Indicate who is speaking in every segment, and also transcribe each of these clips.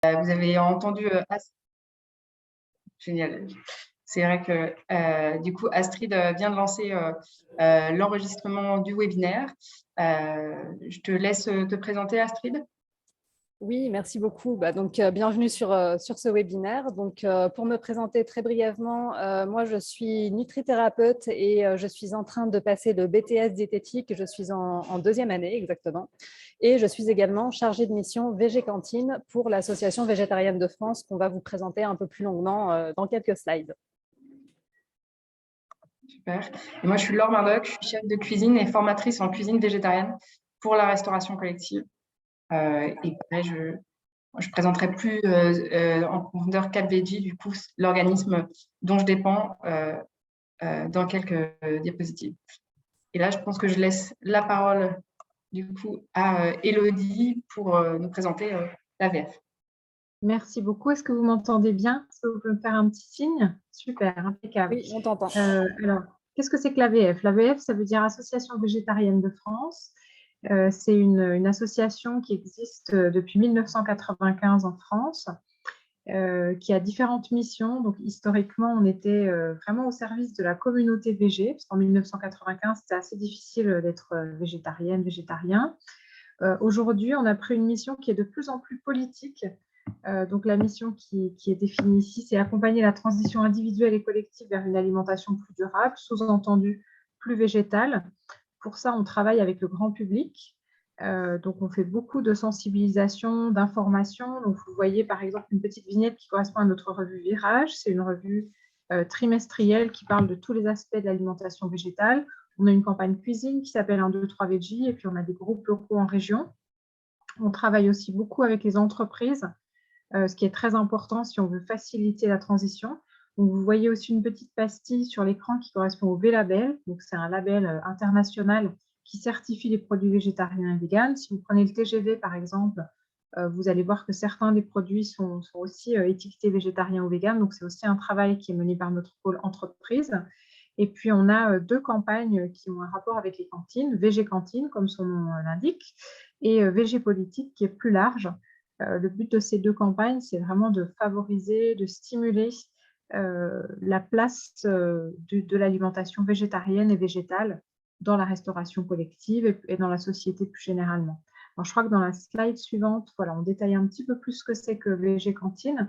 Speaker 1: Vous avez entendu génial. C'est vrai que du coup, Astrid vient de lancer l'enregistrement du webinaire. Je te laisse te présenter, Astrid.
Speaker 2: Oui, merci beaucoup. Bienvenue sur ce webinaire. Pour me présenter très brièvement, moi, je suis nutrithérapeute et je suis en train de passer le BTS diététique. Je suis en deuxième année exactement. Et je suis également chargée de mission VG Cantine pour l'Association végétarienne de France qu'on va vous présenter un peu plus longuement dans quelques slides.
Speaker 1: Super. Et moi, je suis Laure Mardoc, je suis chef de cuisine et formatrice en cuisine végétarienne pour la restauration collective. Et pareil, je présenterai plus en profondeur CapVeggie, du coup, l'organisme dont je dépends dans quelques diapositives. Et là, je pense que je laisse la parole du coup à Élodie pour nous présenter l'AVF.
Speaker 3: Merci beaucoup. Est-ce que vous m'entendez bien? Est-ce que vous pouvez me faire un petit signe? Super, impeccable.
Speaker 2: Oui, on t'entend.
Speaker 3: Alors, qu'est-ce que c'est que l'AVF? L'AVF, ça veut dire Association végétarienne de France. C'est une association qui existe depuis 1995 en France, qui a différentes missions. Donc, historiquement, on était vraiment au service de la communauté végé, parce qu'en 1995, c'était assez difficile d'être végétarienne, végétarien. Aujourd'hui, on a pris une mission qui est de plus en plus politique. Donc, la mission qui est définie ici, c'est accompagner la transition individuelle et collective vers une alimentation plus durable, sous-entendu plus végétale. Pour ça, on travaille avec le grand public. Donc, on fait beaucoup de sensibilisation, d'information. Donc, vous voyez par exemple une petite vignette qui correspond à notre revue Virage. C'est une revue trimestrielle qui parle de tous les aspects de l'alimentation végétale. On a une campagne cuisine qui s'appelle 1, 2, 3 Veggie, et puis on a des groupes locaux en région. On travaille aussi beaucoup avec les entreprises, ce qui est très important si on veut faciliter la transition. Donc, vous voyez aussi une petite pastille sur l'écran qui correspond au V-Label. Donc, c'est un label international qui certifie les produits végétariens et véganes. Si vous prenez le TGV, par exemple, vous allez voir que certains des produits sont aussi étiquetés végétariens ou véganes. Donc, c'est aussi un travail qui est mené par notre pôle entreprise. Et puis, on a deux campagnes qui ont un rapport avec les cantines. VG Cantine, comme son nom l'indique, et VG Politique, qui est plus large. Le but de ces deux campagnes, c'est vraiment de favoriser, de stimuler la place de l'alimentation végétarienne et végétale dans la restauration collective et dans la société plus généralement. Alors, je crois que dans la slide suivante, voilà, on détaille un petit peu plus ce que c'est que VG Cantine.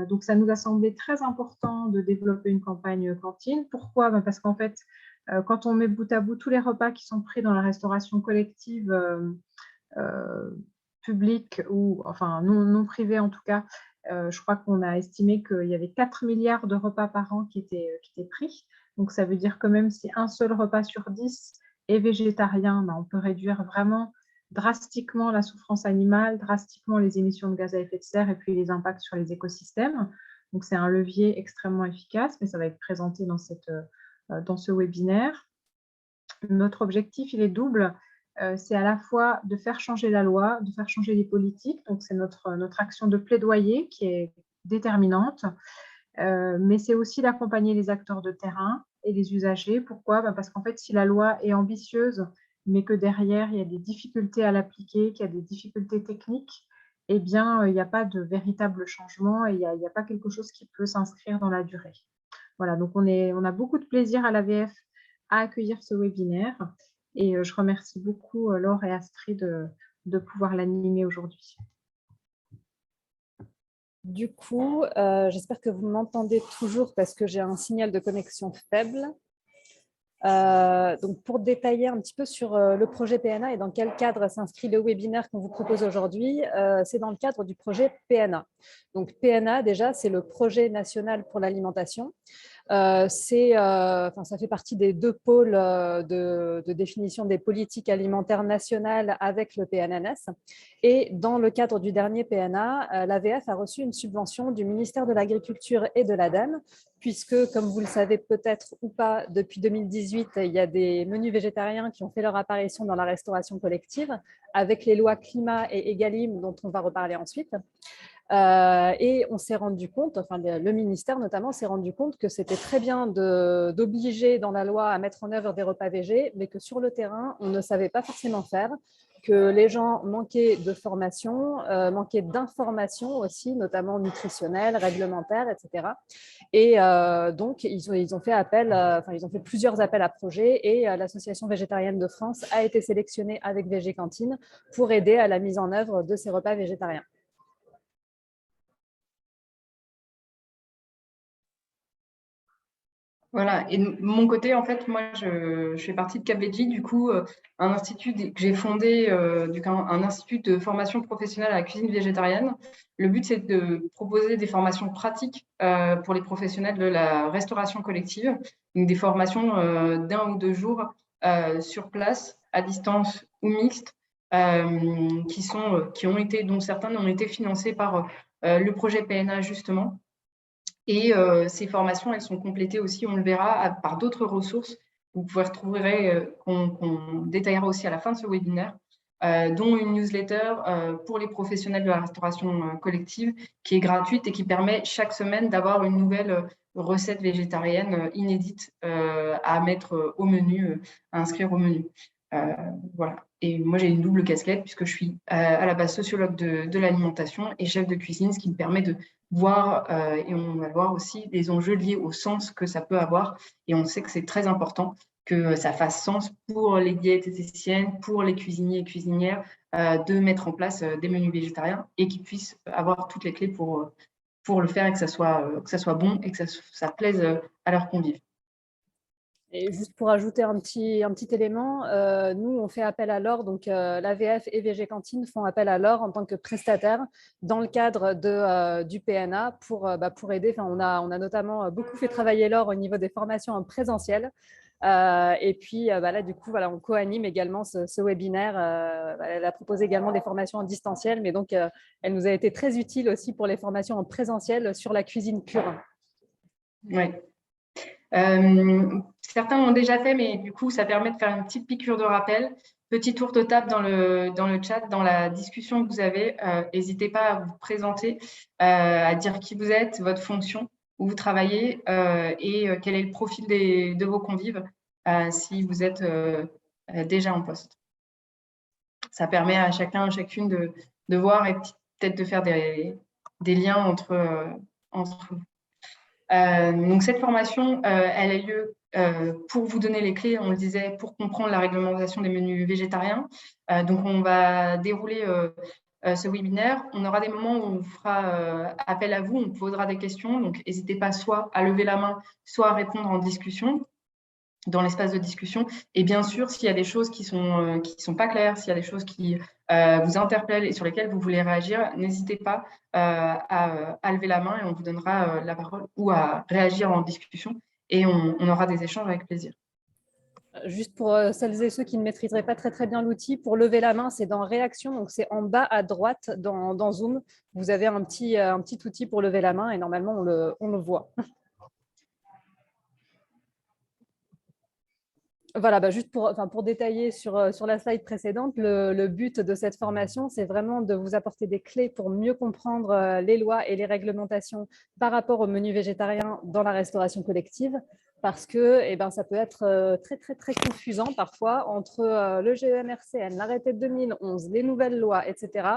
Speaker 3: Donc, ça nous a semblé très important de développer une campagne cantine. Pourquoi? Parce qu'en fait, quand on met bout à bout tous les repas qui sont pris dans la restauration collective publique ou enfin non privée en tout cas, je crois qu'on a estimé qu'il y avait 4 milliards de repas par an qui étaient pris. Donc, ça veut dire que même si un seul repas sur 10 est végétarien, on peut réduire vraiment drastiquement la souffrance animale, drastiquement les émissions de gaz à effet de serre et puis les impacts sur les écosystèmes. Donc, c'est un levier extrêmement efficace, mais ça va être présenté dans ce webinaire. Notre objectif, il est double. C'est à la fois de faire changer la loi, de faire changer les politiques. Donc, c'est notre action de plaidoyer qui est déterminante. Mais c'est aussi d'accompagner les acteurs de terrain et les usagers. Pourquoi? Parce qu'en fait, si la loi est ambitieuse, mais que derrière, il y a des difficultés à l'appliquer, qu'il y a des difficultés techniques, eh bien, il n'y a pas de véritable changement et il n'y a pas quelque chose qui peut s'inscrire dans la durée. Voilà, donc on a beaucoup de plaisir à l'AVF à accueillir ce webinaire. Et je remercie beaucoup Laure et Astrid de pouvoir l'animer aujourd'hui.
Speaker 2: Du coup, j'espère que vous m'entendez toujours parce que j'ai un signal de connexion faible. Donc, pour détailler un petit peu sur le projet PNA et dans quel cadre s'inscrit le webinaire qu'on vous propose aujourd'hui, c'est dans le cadre du projet PNA. Donc, PNA, déjà, c'est le projet national pour l'alimentation. Ça fait partie des deux pôles de définition des politiques alimentaires nationales avec le PNNS. Et dans le cadre du dernier PNA, l'AVF a reçu une subvention du ministère de l'Agriculture et de l'ADEME, puisque, comme vous le savez peut-être ou pas, depuis 2018, il y a des menus végétariens qui ont fait leur apparition dans la restauration collective, avec les lois climat et Egalim, dont on va reparler ensuite. Et on s'est rendu compte, enfin le ministère notamment s'est rendu compte que c'était très bien d'obliger dans la loi à mettre en œuvre des repas végés, mais que sur le terrain, on ne savait pas forcément faire. que les gens manquaient de formation, manquaient d'informations aussi, notamment nutritionnelles, réglementaires, etc. Et donc, ils ont fait appel, ils ont fait plusieurs appels à projets et l'Association végétarienne de France a été sélectionnée avec VG Cantine pour aider à la mise en œuvre de ces repas végétariens.
Speaker 1: Voilà, et de mon côté, en fait, moi, je fais partie de CapVG, du coup, un institut que j'ai fondé, un institut de formation professionnelle à la cuisine végétarienne. Le but, c'est de proposer des formations pratiques pour les professionnels de la restauration collective, donc des formations d'1 ou 2 jours sur place, à distance ou mixte, dont certaines ont été financées par le projet PNA, justement. Et ces formations, elles sont complétées aussi, on le verra, par d'autres ressources. Vous pouvez retrouver, qu'on détaillera aussi à la fin de ce webinaire, dont une newsletter pour les professionnels de la restauration collective qui est gratuite et qui permet chaque semaine d'avoir une nouvelle recette végétarienne inédite à mettre au menu, à inscrire au menu. Voilà. Et moi, j'ai une double casquette puisque je suis à la base sociologue de l'alimentation et chef de cuisine, ce qui me permet de voir, et on va voir aussi les enjeux liés au sens que ça peut avoir. Et on sait que c'est très important que ça fasse sens pour les diététiciennes, pour les cuisiniers et cuisinières, de mettre en place des menus végétariens et qu'ils puissent avoir toutes les clés pour le faire et que ça soit bon et que ça plaise à leurs convives.
Speaker 2: Et juste pour ajouter un petit élément, nous, on fait appel à l'OR, donc l'AVF et VG Cantine font appel à l'OR en tant que prestataire dans le cadre du PNA pour aider. Enfin, on a notamment beaucoup fait travailler l'OR au niveau des formations en présentiel. Et puis là, du coup, voilà, on co-anime également ce webinaire. Elle a proposé également des formations en distanciel, mais donc elle nous a été très utile aussi pour les formations en présentiel sur la cuisine pure.
Speaker 1: Oui. Certains l'ont déjà fait, mais du coup, ça permet de faire une petite piqûre de rappel. Petit tour de table dans le chat, dans la discussion que vous avez. N'hésitez pas à vous présenter, à dire qui vous êtes, votre fonction, où vous travaillez et quel est le profil de vos convives si vous êtes déjà en poste. Ça permet à chacun, à chacune de voir et peut-être de faire des liens entre vous. Donc, cette formation, elle a lieu pour vous donner les clés, on le disait, pour comprendre la réglementation des menus végétariens. Donc, on va dérouler ce webinaire. On aura des moments où on fera appel à vous, on posera des questions. Donc, n'hésitez pas soit à lever la main, soit à répondre en discussion, dans l'espace de discussion. Et bien sûr, s'il y a des choses qui sont pas claires, s'il y a des choses qui vous interpellent et sur lesquelles vous voulez réagir, n'hésitez pas à lever la main et on vous donnera la parole ou à réagir en discussion et on aura des échanges avec plaisir.
Speaker 2: Juste pour celles et ceux qui ne maîtriseraient pas très bien l'outil, pour lever la main, c'est dans Réaction, donc c'est en bas à droite dans Zoom. Vous avez un petit outil pour lever la main et normalement on le voit. Voilà, juste pour détailler sur la slide précédente, le but de cette formation, c'est vraiment de vous apporter des clés pour mieux comprendre les lois et les réglementations par rapport au menu végétarien dans la restauration collective, parce que ça peut être très confusant parfois entre le GEMRCN, l'arrêté de 2011, les nouvelles lois, etc.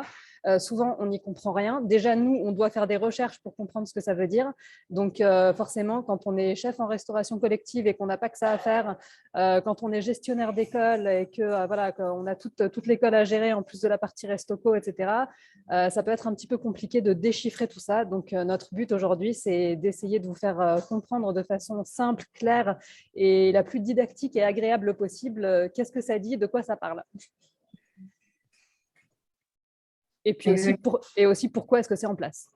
Speaker 2: Souvent, on n'y comprend rien. Déjà, nous, on doit faire des recherches pour comprendre ce que ça veut dire. Donc, forcément, quand on est chef en restauration collective et qu'on n'a pas que ça à faire, quand on est gestionnaire d'école et qu'on a toute l'école à gérer en plus de la partie restoco, etc., ça peut être un petit peu compliqué de déchiffrer tout ça. Donc, notre but aujourd'hui, c'est d'essayer de vous faire comprendre de façon simple, claire et la plus didactique et agréable possible qu'est-ce que ça dit, de quoi ça parle. Et puis aussi pourquoi est-ce que c'est en place.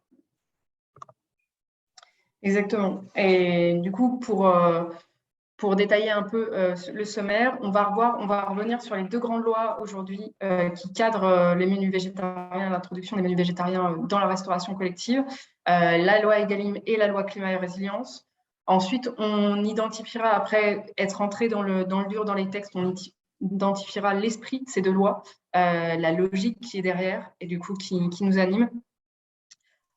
Speaker 1: Exactement. Et du coup, pour détailler un peu le sommaire, on va revenir sur les 2 grandes lois aujourd'hui qui cadrent les menus végétariens, l'introduction des menus végétariens dans la restauration collective, la loi Egalim et la loi Climat et Résilience. Ensuite, on identifiera, après être entré dans le dur, dans les textes, on identifiera l'esprit de ces 2 lois, la logique qui est derrière et du coup qui nous anime.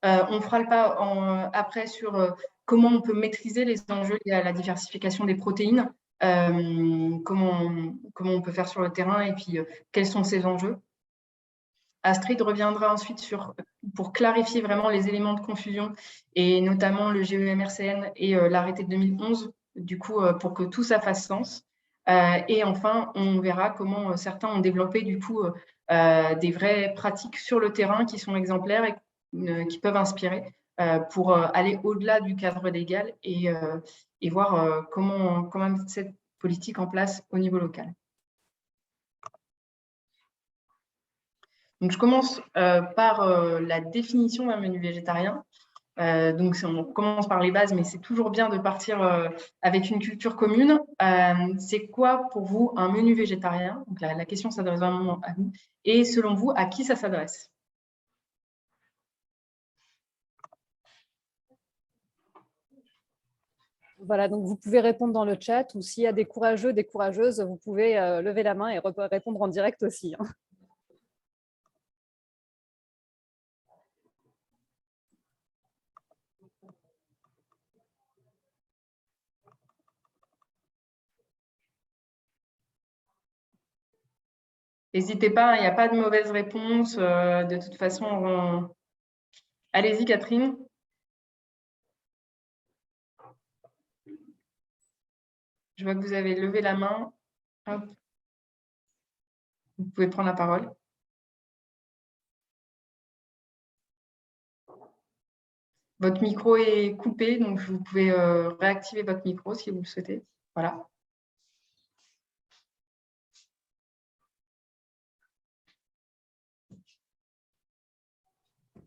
Speaker 1: On fera le pas après sur comment on peut maîtriser les enjeux liés à la diversification des protéines comment on peut faire sur le terrain et puis quels sont ces enjeux. Astrid reviendra ensuite pour clarifier vraiment les éléments de confusion et notamment le GEMRCN et l'arrêté de 2011, du coup, pour que tout ça fasse sens. Et enfin, on verra comment certains ont développé du coup des vraies pratiques sur le terrain qui sont exemplaires et qui peuvent inspirer pour aller au-delà du cadre légal et voir comment mettre cette politique en place au niveau local. Donc, je commence par la définition d'un menu végétarien. Donc, on commence par les bases, mais c'est toujours bien de partir avec une culture commune. C'est quoi pour vous un menu végétarien? Donc, la question s'adresse vraiment à vous. Et selon vous, à qui ça s'adresse?
Speaker 2: Voilà, donc vous pouvez répondre dans le chat ou s'il y a des courageux, des courageuses, vous pouvez lever la main et répondre en direct aussi.
Speaker 1: N'hésitez pas, il n'y a pas de mauvaise réponse. De toute façon, allez-y, Catherine. Je vois que vous avez levé la main. Hop. Vous pouvez prendre la parole. Votre micro est coupé, donc vous pouvez réactiver votre micro si vous le souhaitez. Voilà.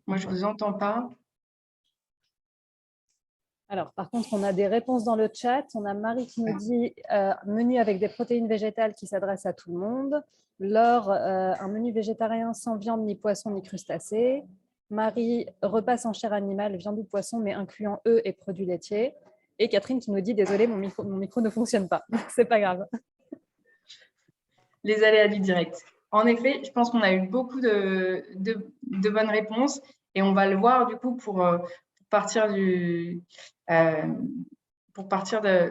Speaker 1: Moi, je ne vous entends pas.
Speaker 2: Alors, par contre, on a des réponses dans le chat. On a Marie qui nous dit menu avec des protéines végétales qui s'adresse à tout le monde. Laure, un menu végétarien sans viande, ni poisson, ni crustacés. Marie, repas sans chair animale, viande ou poisson, mais incluant œufs et produits laitiers. Et Catherine qui nous dit désolé, mon micro ne fonctionne pas. C'est pas grave.
Speaker 1: Les aléas du direct. En effet, je pense qu'on a eu beaucoup de bonnes réponses et on va le voir du coup pour partir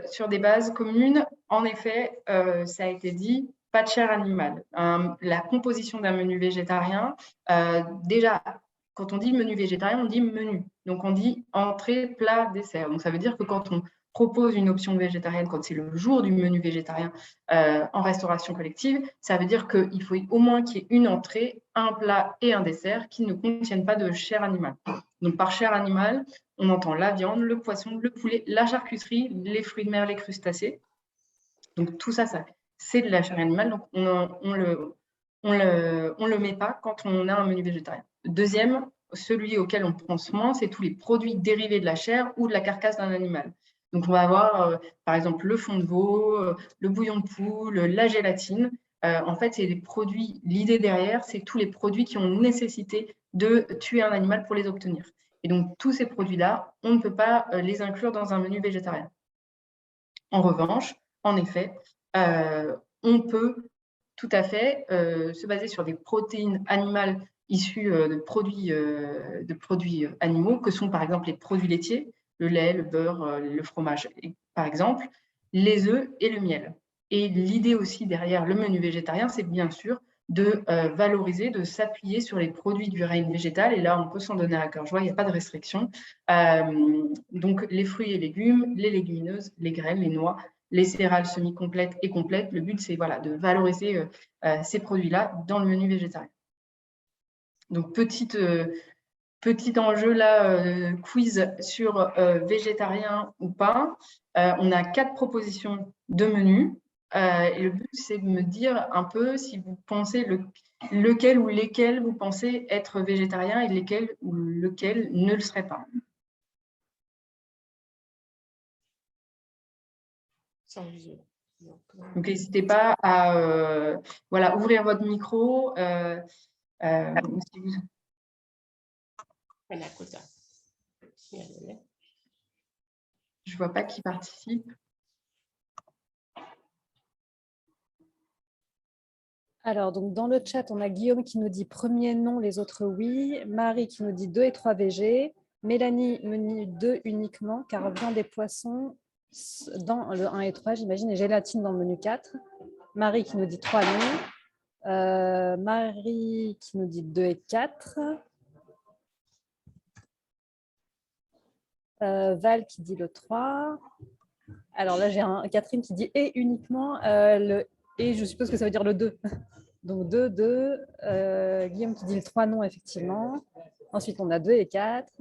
Speaker 1: sur des bases communes. En effet, ça a été dit, pas de chair animale. La composition d'un menu végétarien, déjà, quand on dit menu végétarien, on dit menu. Donc, on dit entrée, plat, dessert. Donc, ça veut dire que quand on propose une option végétarienne, quand c'est le jour du menu végétarien en restauration collective, ça veut dire qu'il faut au moins qu'il y ait une entrée, un plat et un dessert qui ne contiennent pas de chair animale. Donc, par chair animale, on entend la viande, le poisson, le poulet, la charcuterie, les fruits de mer, les crustacés. Donc, tout ça, c'est de la chair animale. Donc, on le met pas quand on a un menu végétarien. Deuxième, celui auquel on pense moins, c'est tous les produits dérivés de la chair ou de la carcasse d'un animal. Donc, on va avoir, par exemple, le fond de veau, le bouillon de poule, la gélatine. En fait, c'est des produits, l'idée derrière, c'est tous les produits qui ont nécessité de tuer un animal pour les obtenir. Et donc, tous ces produits-là, on ne peut pas les inclure dans un menu végétarien. En revanche, en effet, on peut tout à fait se baser sur des protéines animales issues de produits animaux, que sont par exemple les produits laitiers, le lait, le beurre, le fromage, par exemple, les œufs et le miel. Et l'idée aussi derrière le menu végétarien, c'est bien sûr de valoriser, de s'appuyer sur les produits du règne végétal. Et là, on peut s'en donner à cœur joie, il n'y a pas de restriction. Donc, les fruits et légumes, les légumineuses, les graines, les noix, les céréales semi-complètes et complètes. Le but, c'est voilà, de valoriser ces produits-là dans le menu végétarien. Donc, petit enjeu là, quiz sur végétarien ou pas. On a 4 propositions de menus. Et le but, c'est de me dire un peu si vous pensez lequel ou lesquels vous pensez être végétarien et lequel ne le serait pas. Donc, n'hésitez pas à voilà, ouvrir votre micro. Je ne vois pas qui participe.
Speaker 2: Alors, donc dans le chat, on a Guillaume qui nous dit premier non, les autres oui. Marie qui nous dit 2 et 3 végés. Mélanie menu 2 uniquement, car viande et poisson dans le 1 et 3, j'imagine, et gélatine dans le menu 4. Marie qui nous dit 3 non. Marie qui nous dit 2 et 4. Val qui dit le 3. Alors là, j'ai Catherine qui dit et uniquement le et, je suppose que ça veut dire le 2. Donc 2, 2. Guillaume qui dit le 3 non, effectivement. Ensuite, on a 2 et 4.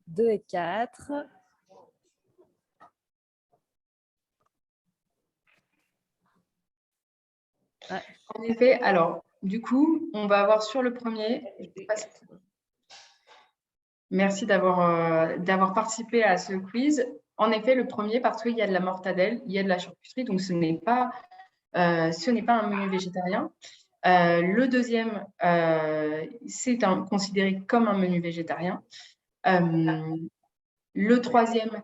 Speaker 2: Deux et 4.
Speaker 1: Ouais. En effet, alors, du coup, on va avoir sur le premier, merci d'avoir participé à ce quiz. En effet, le premier, parce qu'il y a de la mortadelle, il y a de la charcuterie, donc ce n'est pas un menu végétarien. Le deuxième, c'est considéré comme un menu végétarien. Le troisième,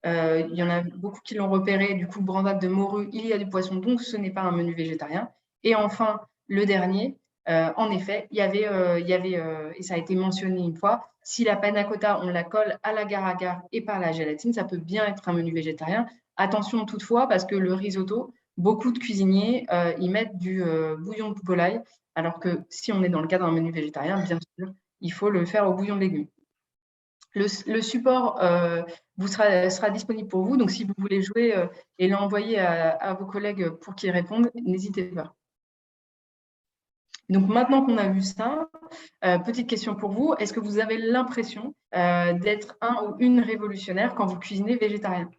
Speaker 1: il y en a beaucoup qui l'ont repéré, du coup, brandade de morue, il y a du poisson, donc ce n'est pas un menu végétarien. Et enfin, le dernier, en effet, il y avait, et ça a été mentionné une fois, si la panna cotta, on la colle à l'agar-agar et par la gélatine, ça peut bien être un menu végétarien. Attention toutefois, parce que le risotto, beaucoup de cuisiniers y mettent du bouillon de volaille, alors que si on est dans le cadre d'un menu végétarien, bien sûr, il faut le faire au bouillon de légumes. Le support sera disponible pour vous, donc si vous voulez jouer et l'envoyer à vos collègues pour qu'ils répondent, n'hésitez pas. Donc maintenant qu'on a vu ça, petite question pour vous, est-ce que vous avez l'impression d'être un ou une révolutionnaire quand vous cuisinez végétarien?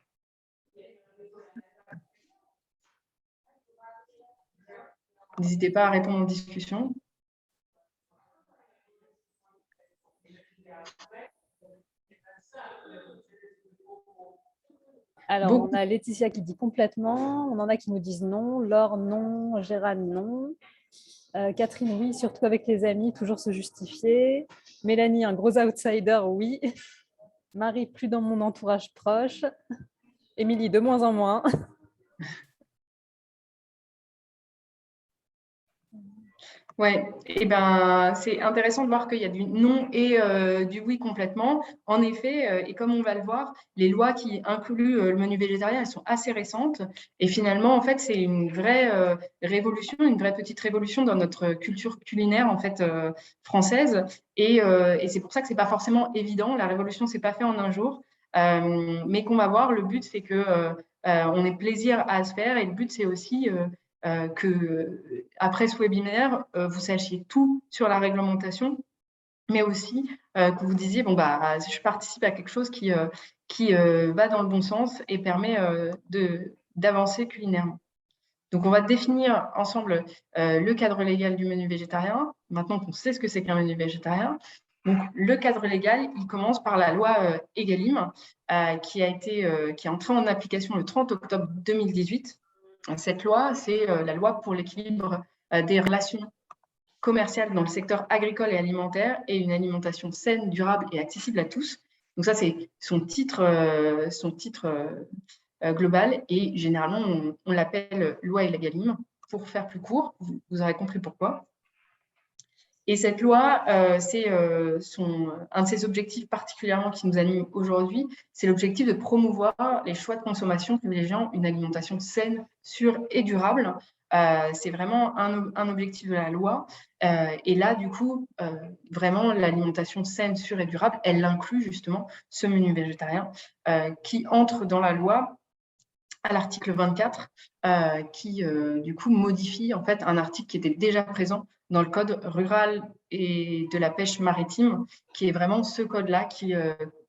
Speaker 1: N'hésitez pas à répondre en discussion.
Speaker 2: Alors, on a Laetitia qui dit complètement, on en a qui nous disent non, Laure non, Gérald non. Catherine, oui, surtout avec les amis, toujours se justifier. Mélanie, un gros outsider, oui. Marie, plus dans mon entourage proche. Émilie, de moins en moins.
Speaker 1: Ouais, et ben c'est intéressant de voir qu'il y a du non et du oui complètement. En effet, et comme on va le voir, les lois qui incluent le menu végétarien, elles sont assez récentes. Et finalement, en fait, c'est une vraie révolution, une vraie petite révolution dans notre culture culinaire en fait française. Et c'est pour ça que c'est pas forcément évident. La révolution s'est pas fait en un jour, mais qu'on va voir. Le but, c'est que on ait plaisir à se faire, et le but, c'est aussi que après ce webinaire, vous sachiez tout sur la réglementation, mais aussi que vous disiez, bon, bah, je participe à quelque chose qui va dans le bon sens et permet d'avancer culinairement. Donc, on va définir ensemble le cadre légal du menu végétarien, maintenant qu'on sait ce que c'est qu'un menu végétarien. Donc, le cadre légal, il commence par la loi Egalim, qui est entrée en application le 30 octobre 2018. Cette loi, c'est la loi pour l'équilibre des relations commerciales dans le secteur agricole et alimentaire et une alimentation saine, durable et accessible à tous. Donc ça, c'est son titre global, et généralement, on l'appelle loi Egalim pour faire plus court. Vous aurez compris pourquoi. Et cette loi, c'est un de ses objectifs particulièrement qui nous anime aujourd'hui, c'est l'objectif de promouvoir les choix de consommation privilégiant une alimentation saine, sûre et durable. C'est vraiment un objectif de la loi. Et là, du coup, vraiment, l'alimentation saine, sûre et durable, elle inclut justement ce menu végétarien qui entre dans la loi à l'article 24, qui du coup modifie en fait un article qui était déjà présent dans le code rural et de la pêche maritime, qui est vraiment ce code-là qui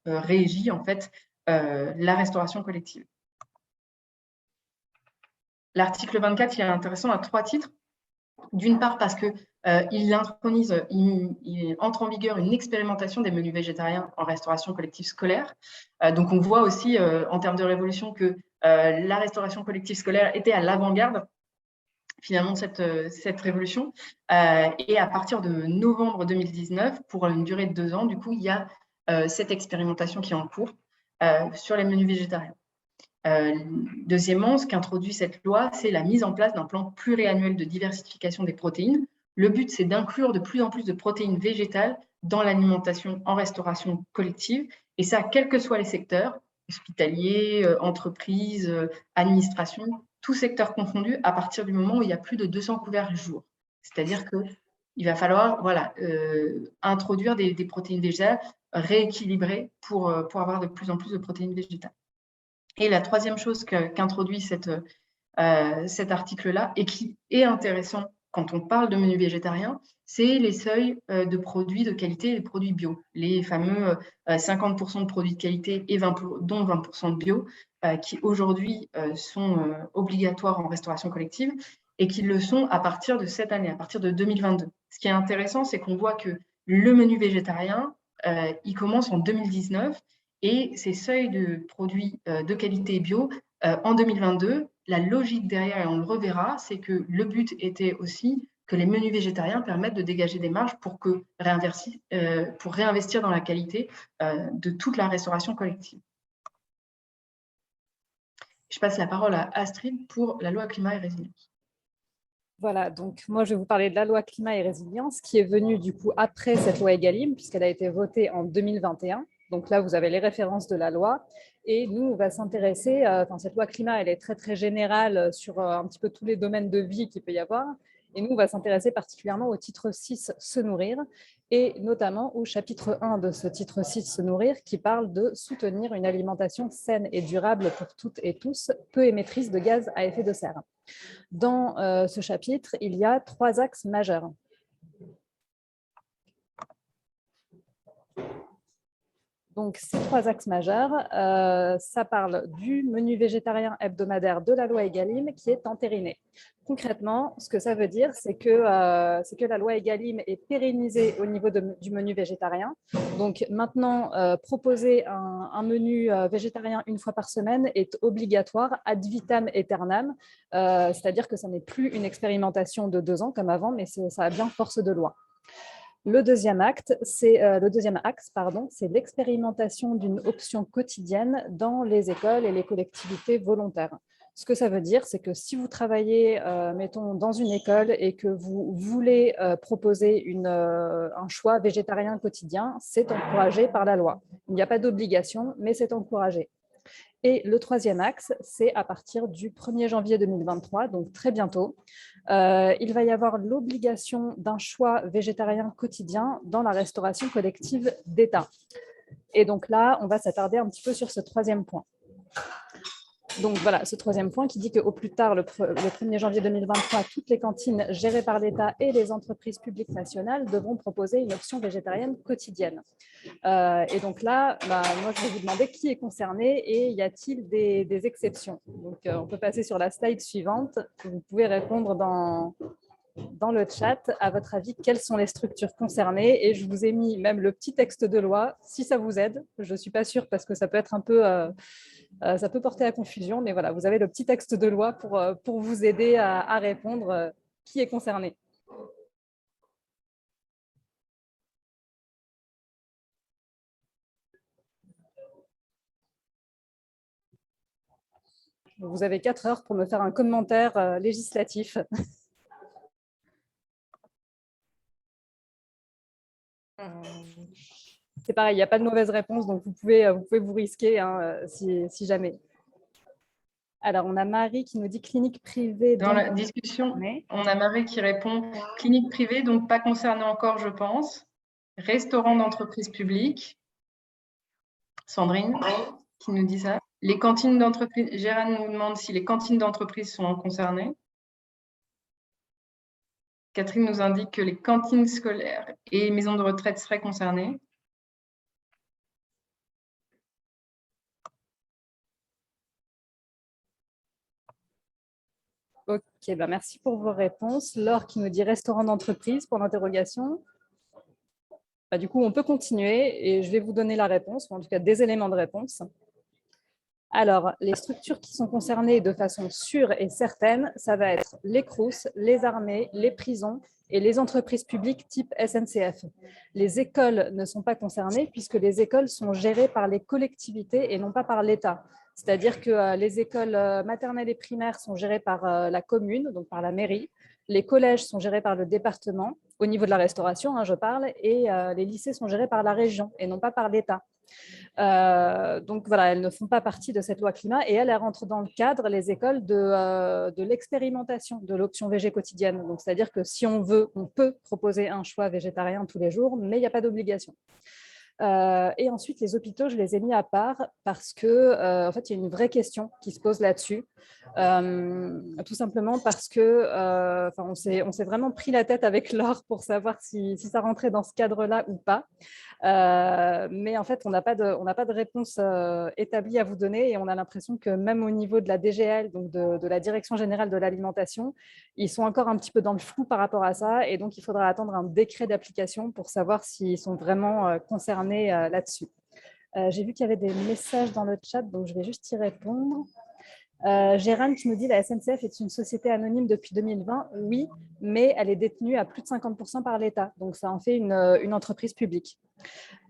Speaker 1: régit en fait la restauration collective. L'article 24, il est intéressant à 3 titres. D'une part parce que il entre en vigueur une expérimentation des menus végétariens en restauration collective scolaire. Donc on voit aussi en termes de révolution que la restauration collective scolaire était à l'avant-garde finalement de cette révolution. Et à partir de novembre 2019, pour une durée de 2 ans, du coup, il y a cette expérimentation qui est en cours sur les menus végétariens. Deuxièmement, ce qu'introduit cette loi, c'est la mise en place d'un plan pluriannuel de diversification des protéines Le but, c'est d'inclure de plus en plus de protéines végétales dans l'alimentation en restauration collective, et ça, quels que soient les secteurs, hospitaliers, entreprises, administration, tous secteurs confondus, à partir du moment où il y a plus de 200 couverts jour. C'est-à-dire qu'il va falloir introduire des protéines végétales rééquilibrées pour avoir de plus en plus de protéines végétales. Et la troisième chose qu'introduit cet article-là, et qui est intéressant quand on parle de menu végétarien, c'est les seuils de produits de qualité et les produits bio. Les fameux 50% de produits de qualité, et dont 20% de bio, qui aujourd'hui sont obligatoires en restauration collective et qui le sont à partir de cette année, à partir de 2022. Ce qui est intéressant, c'est qu'on voit que le menu végétarien, il commence en 2019 et ces seuils de produits de qualité bio, en 2022, la logique derrière, et on le reverra, c'est que le but était aussi que les menus végétariens permettent de dégager des marges pour réinvestir dans la qualité de toute la restauration collective. Je passe la parole à Astrid pour la loi climat et résilience.
Speaker 2: Voilà, donc moi je vais vous parler de la loi climat et résilience qui est venue du coup après cette loi Egalim puisqu'elle a été votée en 2021. Donc là, vous avez les références de la loi. Et nous, on va s'intéresser, cette loi climat, elle est très, très générale sur un petit peu tous les domaines de vie qu'il peut y avoir. Et nous, on va s'intéresser particulièrement au titre 6, se nourrir, et notamment au chapitre 1 de ce titre 6, se nourrir, qui parle de soutenir une alimentation saine et durable pour toutes et tous, peu émettrice de gaz à effet de serre. Dans ce chapitre, il y a 3 axes majeurs. Donc, ces 3 axes majeurs, ça parle du menu végétarien hebdomadaire de la loi Egalim qui est entériné. Concrètement, ce que ça veut dire, c'est que la loi Egalim est pérennisée au niveau du menu végétarien. Donc maintenant, proposer un menu végétarien une fois par semaine est obligatoire ad vitam aeternam, c'est-à-dire que ça n'est plus une expérimentation de 2 ans comme avant, mais ça a bien force de loi. Le deuxième axe, c'est l'expérimentation d'une option quotidienne dans les écoles et les collectivités volontaires. Ce que ça veut dire, c'est que si vous travaillez, mettons, dans une école et que vous voulez proposer un choix végétarien quotidien, c'est encouragé par la loi. Il n'y a pas d'obligation, mais c'est encouragé. Et le troisième axe, c'est à partir du 1er janvier 2023, donc très bientôt, il va y avoir l'obligation d'un choix végétarien quotidien dans la restauration collective d'État. Et donc là, on va s'attarder un petit peu sur ce troisième point. Donc voilà, ce troisième point qui dit qu'au plus tard, le 1er janvier 2023, toutes les cantines gérées par l'État et les entreprises publiques nationales devront proposer une option végétarienne quotidienne. Et donc là, moi, je vais vous demander qui est concerné et y a-t-il des exceptions. Donc, on peut passer sur la slide suivante. Vous pouvez répondre dans le chat, à votre avis, quelles sont les structures concernées. Et je vous ai mis même le petit texte de loi, si ça vous aide. Je ne suis pas sûre parce que ça peut être un peu... ça peut porter à confusion, mais voilà, vous avez le petit texte de loi pour vous aider à répondre qui est concerné. Vous avez 4 heures pour me faire un commentaire législatif. C'est pareil, il n'y a pas de mauvaise réponse, donc vous pouvez vous risquer si jamais. Alors, on a Marie qui nous dit clinique privée.
Speaker 1: Dans la discussion, on a Marie qui répond clinique privée, donc pas concernée encore, je pense. Restaurant d'entreprise publique. Sandrine qui nous dit ça. Les cantines d'entreprise, Gérard nous demande si les cantines d'entreprise sont concernées. Catherine nous indique que les cantines scolaires et maisons de retraite seraient concernées.
Speaker 2: Ok, merci pour vos réponses. Laure qui nous dit restaurant d'entreprise pour l'interrogation. Du coup, on peut continuer et je vais vous donner la réponse, ou en tout cas des éléments de réponse. Alors, les structures qui sont concernées de façon sûre et certaine, ça va être les CROUS, les armées, les prisons et les entreprises publiques type SNCF. Les écoles ne sont pas concernées puisque les écoles sont gérées par les collectivités et non pas par l'État. C'est-à-dire que les écoles maternelles et primaires sont gérées par la commune, donc par la mairie. Les collèges sont gérés par le département, au niveau de la restauration, je parle, et les lycées sont gérés par la région et non pas par l'État. Donc voilà, elles ne font pas partie de cette loi climat et elles rentrent dans le cadre, les écoles, de l'expérimentation de l'option VG quotidienne. Donc c'est-à-dire que si on veut, on peut proposer un choix végétarien tous les jours, mais il n'y a pas d'obligation. Et ensuite, les hôpitaux, je les ai mis à part parce que, en fait, il y a une vraie question qui se pose là-dessus. Tout simplement parce que, on s'est vraiment pris la tête avec l'or pour savoir si ça rentrait dans ce cadre-là ou pas. Mais en fait, on n'a pas de réponse établie à vous donner et on a l'impression que même au niveau de la DGL, donc de la Direction générale de l'alimentation, ils sont encore un petit peu dans le flou par rapport à ça et donc il faudra attendre un décret d'application pour savoir s'ils sont vraiment concernés là-dessus. J'ai vu qu'il y avait des messages dans le chat, donc je vais juste y répondre. Gérald qui nous dit la SNCF est une société anonyme depuis 2020. Oui, mais elle est détenue à plus de 50% par l'État. Donc, ça en fait une entreprise publique.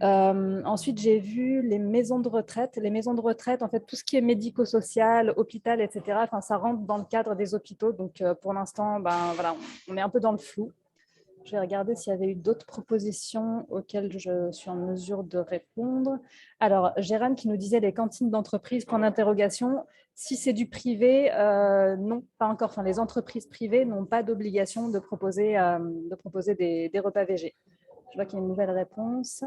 Speaker 2: Ensuite, j'ai vu les maisons de retraite. Les maisons de retraite, en fait, tout ce qui est médico-social, hôpital, etc., ça rentre dans le cadre des hôpitaux. Donc, pour l'instant, voilà, on est un peu dans le flou. Je vais regarder s'il y avait eu d'autres propositions auxquelles je suis en mesure de répondre. Alors, Gérald qui nous disait les cantines d'entreprise, point d'interrogation. Si c'est du privé, non, pas encore. Enfin, les entreprises privées n'ont pas d'obligation de proposer des repas végés. Je vois qu'il y a une nouvelle réponse.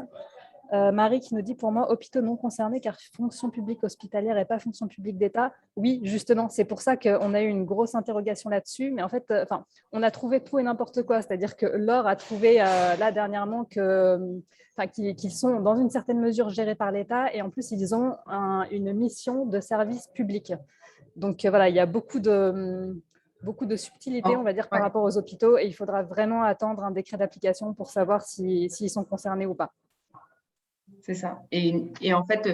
Speaker 2: Marie qui nous dit, pour moi, hôpitaux non concernés car fonction publique hospitalière et pas fonction publique d'État. Oui, justement, c'est pour ça qu'on a eu une grosse interrogation là-dessus. Mais en fait, on a trouvé tout et n'importe quoi. C'est-à-dire que Laure a trouvé là dernièrement qu'ils sont dans une certaine mesure gérés par l'État et en plus, ils ont une mission de service public. Donc voilà, il y a beaucoup de subtilité, on va dire, par rapport aux hôpitaux et il faudra vraiment attendre un décret d'application pour savoir s'ils sont concernés ou pas.
Speaker 1: C'est ça. Et en fait,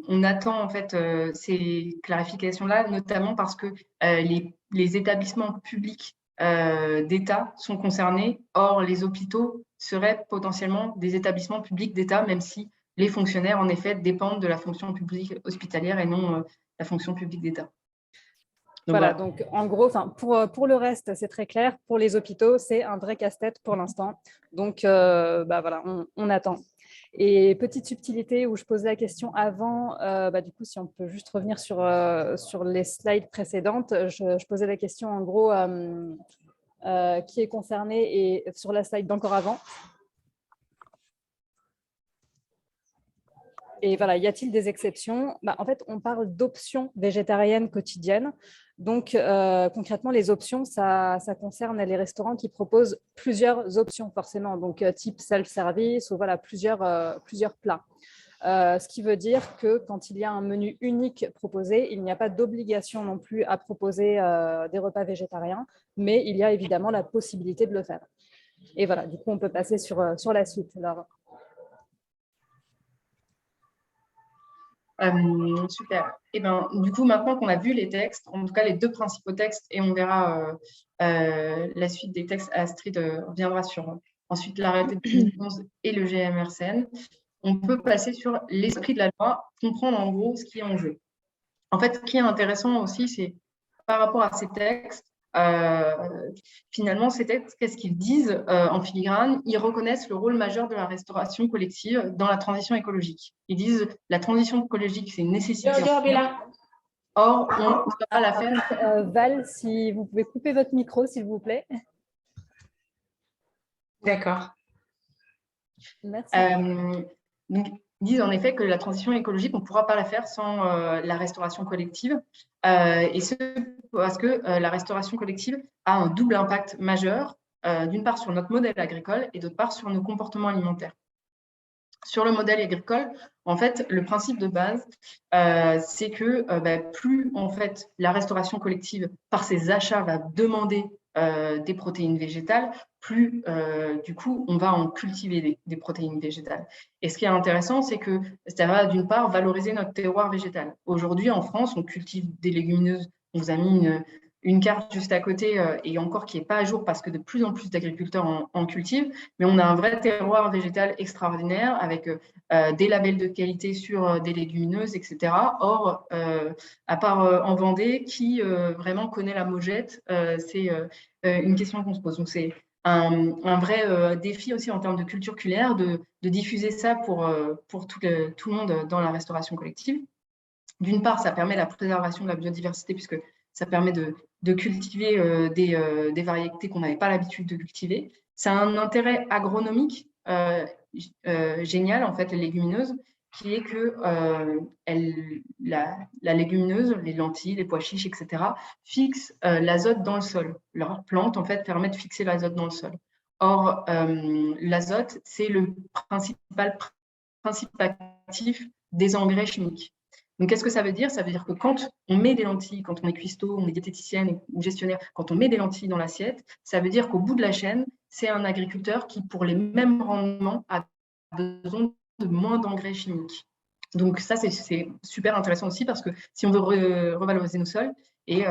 Speaker 1: on attend en fait ces clarifications-là, notamment parce que les établissements publics d'État sont concernés. Or, les hôpitaux seraient potentiellement des établissements publics d'État, même si les fonctionnaires, en effet, dépendent de la fonction publique hospitalière et non la fonction publique d'État.
Speaker 2: Voilà, donc en gros, pour le reste, c'est très clair. Pour les hôpitaux, c'est un vrai casse-tête pour l'instant. Donc, voilà, on attend. Et petite subtilité où je posais la question avant, du coup, si on peut juste revenir sur les slides précédentes, je posais la question en gros qui est concerné et sur la slide d'encore avant. Et voilà, y a-t-il des exceptions ? En fait, on parle d'options végétariennes quotidiennes. Donc, concrètement, les options, ça concerne les restaurants qui proposent plusieurs options, forcément, donc type self-service ou voilà, plusieurs plats. Ce qui veut dire que quand il y a un menu unique proposé, il n'y a pas d'obligation non plus à proposer des repas végétariens, mais il y a évidemment la possibilité de le faire. Et voilà, du coup, on peut passer sur la suite. Alors,
Speaker 1: super. Et du coup, maintenant qu'on a vu les textes, en tout cas les deux principaux textes, et on verra la suite des textes, Astrid reviendra sur ensuite l'arrêté de 2011 et le GMRCN, on peut passer sur l'esprit de la loi, comprendre en gros ce qui est en jeu. En fait, ce qui est intéressant aussi, c'est par rapport à ces textes, finalement, ces textes, qu'est-ce qu'ils disent en filigrane ? Ils reconnaissent le rôle majeur de la restauration collective dans la transition écologique. Ils disent la transition écologique, c'est une nécessité. Or, on ne peut pas la faire.
Speaker 2: Val, si vous pouvez couper votre micro, s'il vous plaît.
Speaker 1: D'accord.
Speaker 2: Merci.
Speaker 1: Donc, ils disent en effet que la transition écologique, on ne pourra pas la faire sans la restauration collective. Et ce, parce que la restauration collective a un double impact majeur, d'une part sur notre modèle agricole et d'autre part sur nos comportements alimentaires. Sur le modèle agricole, en fait, le principe de base, c'est que plus en fait, la restauration collective, par ses achats, va demander des protéines végétales, plus du coup, on va en cultiver des protéines végétales. Et ce qui est intéressant, c'est que ça va d'une part valoriser notre terroir végétal. Aujourd'hui, en France, on cultive des légumineuses. On vous a mis une carte juste à côté et encore qui n'est pas à jour parce que de plus en plus d'agriculteurs en cultivent, mais on a un vrai terroir végétal extraordinaire avec des labels de qualité sur des légumineuses, etc. Or, à part en Vendée, qui vraiment connaît la mogette, c'est une question qu'on se pose. Donc, c'est un vrai défi aussi en termes de culture culière de diffuser ça pour tout le monde dans la restauration collective. D'une part, ça permet la préservation de la biodiversité puisque ça permet de cultiver des variétés qu'on n'avait pas l'habitude de cultiver. Ça a un intérêt agronomique génial, en fait, les légumineuses, qui est que la légumineuse, les lentilles, les pois chiches, etc., fixent l'azote dans le sol. Leur plante, en fait, permet de fixer l'azote dans le sol. Or, l'azote, c'est le principe actif des engrais chimiques. Donc, qu'est-ce que ça veut dire? Ça veut dire que quand on met des lentilles, quand on est cuistot, on est diététicienne ou gestionnaire, quand on met des lentilles dans l'assiette, ça veut dire qu'au bout de la chaîne, c'est un agriculteur qui, pour les mêmes rendements, a besoin de moins d'engrais chimiques. Donc, ça, c'est super intéressant aussi parce que si on veut revaloriser nos sols, et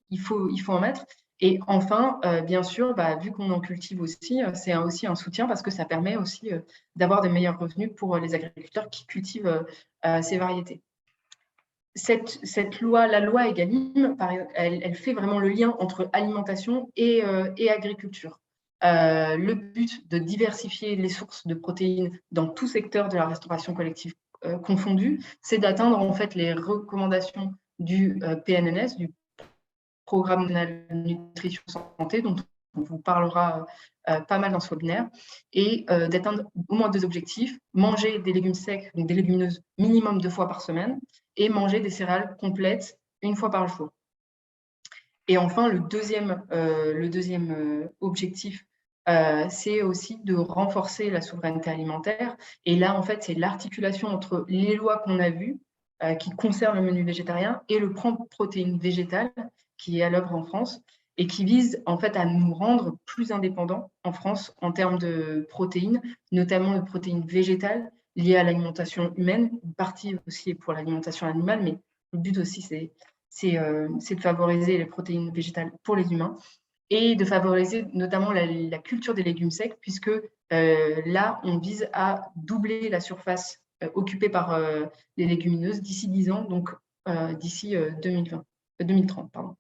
Speaker 1: il faut en mettre. Et enfin, bien sûr, vu qu'on en cultive aussi, c'est aussi un soutien parce que ça permet aussi d'avoir des meilleurs revenus pour les agriculteurs qui cultivent ces variétés. Cette loi, la loi Egalim, elle fait vraiment le lien entre alimentation et agriculture. Le but de diversifier les sources de protéines dans tout secteur de la restauration collective confondue, c'est d'atteindre en fait les recommandations du PNNS, du Programme national nutrition santé, dont on vous parlera pas mal dans ce webinaire, et d'atteindre au moins 2 objectifs: manger des légumes secs, donc des légumineuses, minimum 2 fois par semaine, et manger des céréales complètes 1 fois par jour. Et enfin, le deuxième objectif, c'est aussi de renforcer la souveraineté alimentaire. Et là, en fait, c'est l'articulation entre les lois qu'on a vues, qui concernent le menu végétarien, et le plan de protéines végétales qui est à l'œuvre en France et qui vise en fait à nous rendre plus indépendants en France en termes de protéines, notamment de protéines végétales liées à l'alimentation humaine, une partie aussi pour l'alimentation animale, mais le but aussi, c'est de favoriser les protéines végétales pour les humains et de favoriser notamment la culture des légumes secs, puisque là, on vise à doubler la surface occupée par les légumineuses d'ici 10 ans, donc d'ici 2030. Pardon.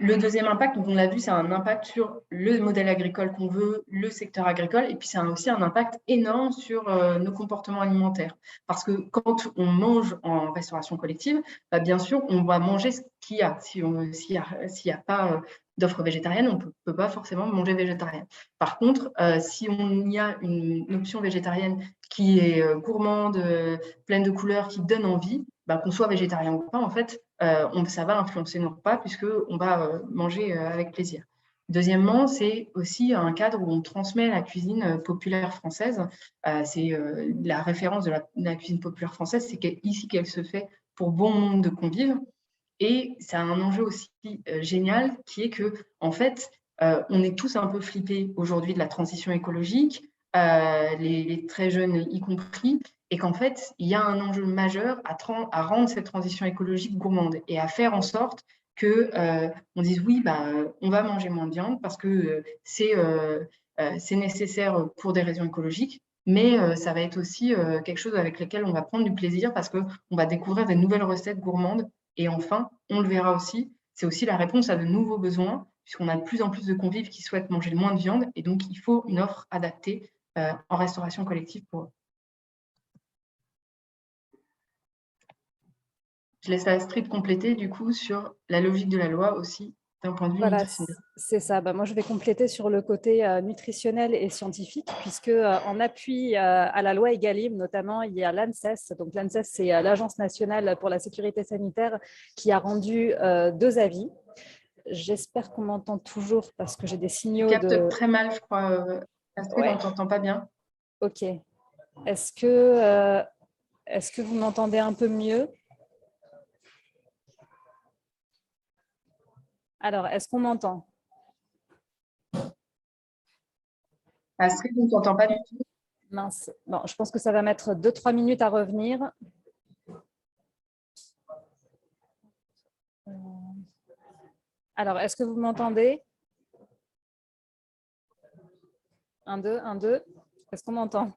Speaker 1: Le deuxième impact, donc on l'a vu, c'est un impact sur le modèle agricole qu'on veut, le secteur agricole, et puis c'est aussi un impact énorme sur nos comportements alimentaires. Parce que quand on mange en restauration collective, bien sûr, on va manger ce qu'il y a. S'il n'y a pas d'offre végétarienne, on ne peut pas forcément manger végétarien. Par contre, si on y a une option végétarienne qui est gourmande, pleine de couleurs, qui donne envie, qu'on soit végétarien ou pas, en fait, ça va influencer nos repas puisqu'on va manger avec plaisir. Deuxièmement, c'est aussi un cadre où on transmet la cuisine populaire française. C'est la référence de la cuisine populaire française, c'est ici qu'elle se fait pour bon nombre de convives. Et ça a un enjeu aussi génial qui est que, en fait, on est tous un peu flippés aujourd'hui de la transition écologique, les très jeunes y compris, et qu'en fait, il y a un enjeu majeur à rendre cette transition écologique gourmande et à faire en sorte qu'on dise oui, on va manger moins de viande parce que c'est nécessaire pour des raisons écologiques, mais ça va être aussi quelque chose avec lequel on va prendre du plaisir parce qu'on va découvrir des nouvelles recettes gourmandes. Et enfin, on le verra aussi, c'est aussi la réponse à de nouveaux besoins, puisqu'on a de plus en plus de convives qui souhaitent manger moins de viande, et donc il faut une offre adaptée en restauration collective pour eux. Je laisse Astrid compléter du coup sur la logique de la loi aussi d'un point de vue nutritionnel.
Speaker 2: C'est ça. Moi, je vais compléter sur le côté nutritionnel et scientifique, puisque en appui à la loi Egalim, notamment, il y a l'ANSES. Donc, l'ANSES, c'est l'Agence nationale pour la sécurité sanitaire qui a rendu 2 avis. J'espère qu'on m'entend toujours parce que j'ai des signaux.
Speaker 1: Tu captes très mal, je crois. Astrid, on ne t'entend pas bien.
Speaker 2: Ok. Est-ce que vous m'entendez un peu mieux? Alors, est-ce qu'on m'entend?
Speaker 1: Astrid, on ne t'entend pas du tout.
Speaker 2: Mince. Bon, je pense que ça va mettre 2-3 minutes à revenir. Alors, est-ce que vous m'entendez? 1, 2, 1, 2. Est-ce qu'on m'entend?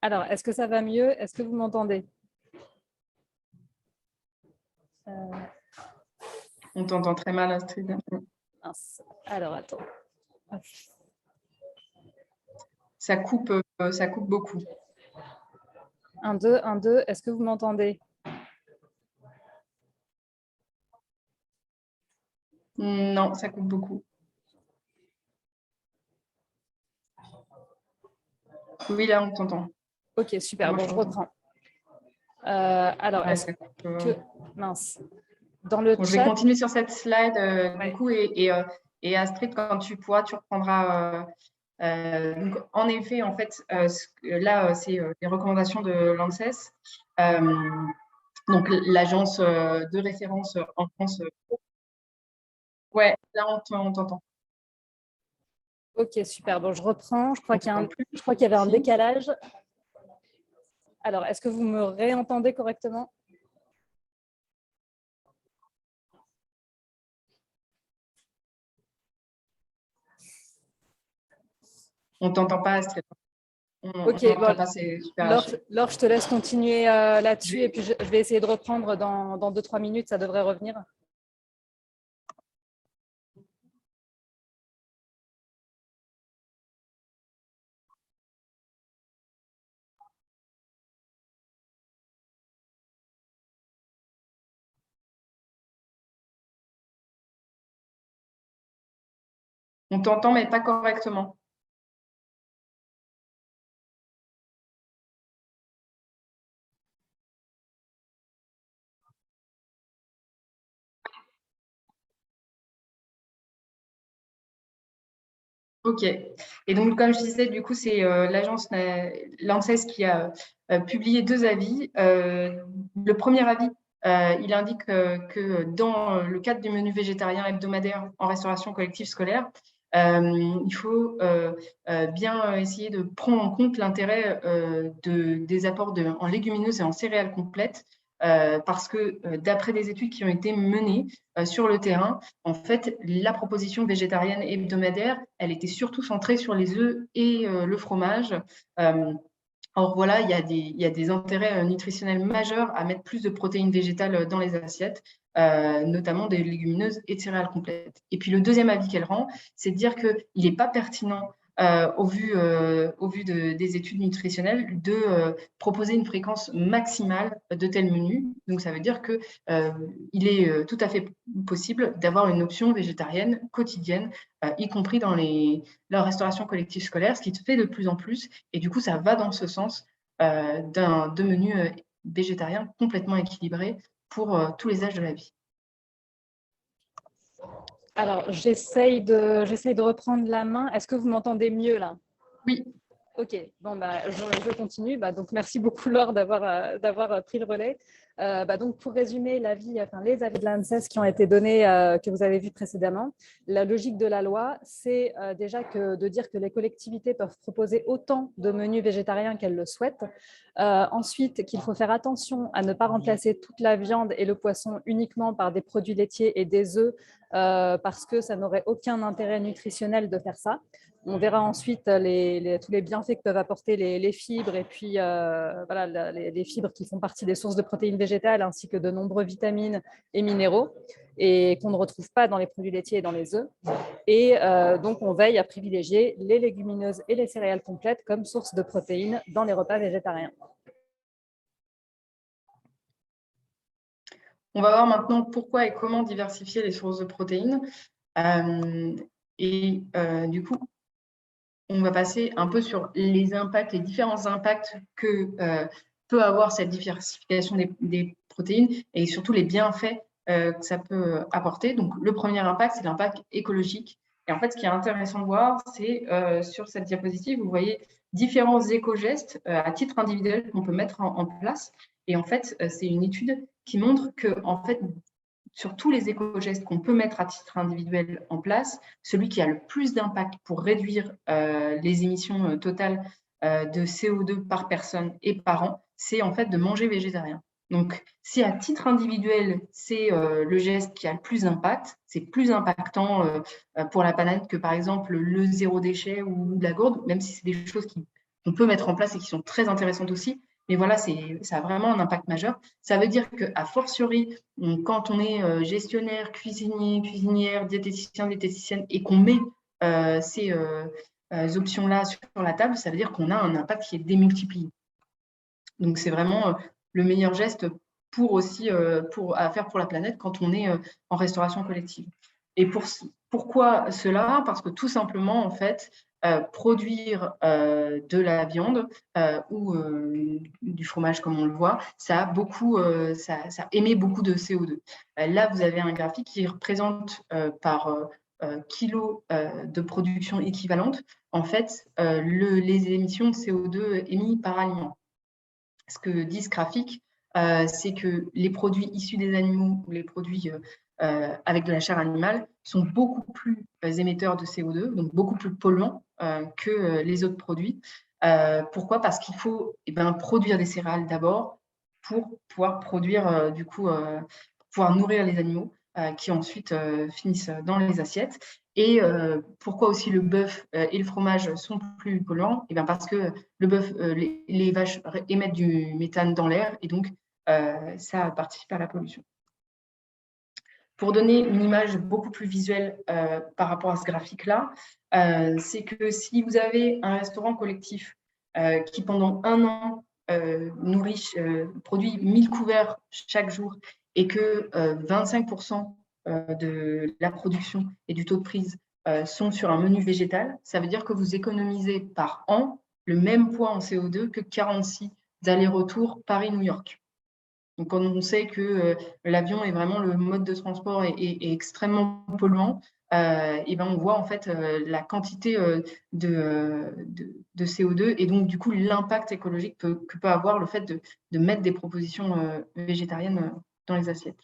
Speaker 2: Alors, est-ce que ça va mieux? Est-ce que vous m'entendez?
Speaker 1: On t'entend très mal, Astrid.
Speaker 2: Mince. Alors, attends.
Speaker 1: Ça coupe beaucoup.
Speaker 2: 1, 2, 1, 2. Est-ce que vous m'entendez?
Speaker 1: Non, ça coupe beaucoup. Oui, là, on t'entend.
Speaker 2: Ok, super.
Speaker 1: Moi,
Speaker 2: Bon,
Speaker 1: je
Speaker 2: je
Speaker 1: t'entends.
Speaker 2: reprends. Alors,
Speaker 1: Ouais,
Speaker 2: est-ce
Speaker 1: ça coupe,
Speaker 2: que... Mince. Dans le
Speaker 1: bon, je vais
Speaker 2: chat...
Speaker 1: continuer sur cette slide,
Speaker 2: Ouais.
Speaker 1: du coup, et Astrid, quand tu pourras, tu reprendras. Donc, en effet, en fait, là, c'est les recommandations de l'ANSES, donc l'agence de référence en France. Ouais, là, on t'entend.
Speaker 2: Ok, super. Bon, je reprends. Je crois
Speaker 1: On
Speaker 2: qu'il
Speaker 1: t'entend plus.
Speaker 2: y avait un
Speaker 1: Si.
Speaker 2: décalage. Alors, est-ce que vous me réentendez correctement?
Speaker 1: On t'entend pas, Astrid. On
Speaker 2: Ok,
Speaker 1: n'entend
Speaker 2: bon,
Speaker 1: pas, c'est super
Speaker 2: Laure,
Speaker 1: haché.
Speaker 2: Laure, je te laisse continuer là-dessus
Speaker 1: Je-
Speaker 2: et puis je vais essayer de reprendre dans 2-3 minutes, ça devrait revenir.
Speaker 1: On t'entend, mais pas correctement. Ok. Et donc, comme je disais, du coup, c'est l'ANSES qui a publié 2 avis. Le premier avis, il indique que dans le cadre du menu végétarien hebdomadaire en restauration collective scolaire, il faut bien essayer de prendre en compte l'intérêt des apports en légumineuses et en céréales complètes, parce que d'après des études qui ont été menées sur le terrain, en fait, la proposition végétarienne hebdomadaire, elle était surtout centrée sur les œufs et le fromage. Or, voilà, il y a des intérêts nutritionnels majeurs à mettre plus de protéines végétales dans les assiettes, notamment des légumineuses et de céréales complètes. Et puis, le deuxième avis qu'elle rend, c'est de dire qu'il n'est pas pertinent, au vu des études nutritionnelles, de proposer une fréquence maximale de tels menus. Donc, ça veut dire qu'il est tout à fait possible d'avoir une option végétarienne quotidienne, y compris dans la restauration collective scolaire, ce qui se fait de plus en plus. Et du coup, ça va dans ce sens de menus végétariens complètement équilibrés pour tous les âges de la vie.
Speaker 2: Alors, j'essaye de reprendre la main. Est-ce que vous m'entendez mieux là?
Speaker 1: Oui.
Speaker 2: Ok, bon, je continue. Donc, merci beaucoup Laure d'avoir pris le relais. Donc, pour résumer les avis de l'ANSES qui ont été donnés, que vous avez vus précédemment, la logique de la loi, c'est déjà de dire que les collectivités peuvent proposer autant de menus végétariens qu'elles le souhaitent. Ensuite, qu'il faut faire attention à ne pas remplacer toute la viande et le poisson uniquement par des produits laitiers et des œufs, parce que ça n'aurait aucun intérêt nutritionnel de faire ça. On verra ensuite tous les bienfaits que peuvent apporter les fibres et puis les fibres qui font partie des sources de protéines végétales ainsi que de nombreux vitamines et minéraux et qu'on ne retrouve pas dans les produits laitiers et dans les œufs. Et donc, on veille à privilégier les légumineuses et les céréales complètes comme source de protéines dans les repas végétariens.
Speaker 1: On va voir maintenant pourquoi et comment diversifier les sources de protéines. Du coup, on va passer un peu sur les différents impacts que peut avoir cette diversification des protéines et surtout les bienfaits que ça peut apporter. Donc, le premier impact, c'est l'impact écologique. Et en fait, ce qui est intéressant de voir, c'est sur cette diapositive, vous voyez différents éco-gestes à titre individuel qu'on peut mettre en place. Et en fait, c'est une étude qui montre que, en fait, sur tous les éco-gestes qu'on peut mettre à titre individuel en place, celui qui a le plus d'impact pour réduire les émissions totales de CO2 par personne et par an, c'est en fait de manger végétarien. Donc, si à titre individuel, c'est le geste qui a le plus d'impact, c'est plus impactant pour la banane que par exemple le zéro déchet ou la gourde, même si c'est des choses qu'on peut mettre en place et qui sont très intéressantes aussi. Mais voilà, ça a vraiment un impact majeur. Ça veut dire qu'à fortiori, quand on est gestionnaire, cuisinier, cuisinière, diététicien, diététicienne, et qu'on met ces options-là sur la table, ça veut dire qu'on a un impact qui est démultiplié. Donc, c'est vraiment le meilleur geste à faire pour la planète quand on est en restauration collective. Et pourquoi cela? Parce que tout simplement, en fait, produire de la viande ou du fromage, comme on le voit, ça émet beaucoup de CO2. Là, vous avez un graphique qui représente par kilo de production équivalente, en fait, les émissions de CO2 émises par aliment. Ce que dit ce graphique, c'est que les produits issus des animaux ou les produits avec de la chair animale sont beaucoup plus émetteurs de CO2, donc beaucoup plus polluants que les autres produits. Pourquoi? Parce qu'il faut produire des céréales d'abord pour pouvoir produire, pouvoir nourrir les animaux qui ensuite finissent dans les assiettes. Et pourquoi aussi le bœuf et le fromage sont plus polluants? Et bien parce que le bœuf, les vaches émettent du méthane dans l'air et donc ça participe à la pollution. Pour donner une image beaucoup plus visuelle par rapport à ce graphique-là, c'est que si vous avez un restaurant collectif qui pendant un an produit 1000 couverts chaque jour et que 25% de la production et du taux de prise sont sur un menu végétal, ça veut dire que vous économisez par an le même poids en CO2 que 46 allers-retours Paris-New York. Donc, quand on sait que l'avion est vraiment le mode de transport et extrêmement polluant, et ben on voit en fait la quantité de CO2 et donc du coup l'impact écologique que peut avoir le fait de mettre des propositions végétariennes dans les assiettes.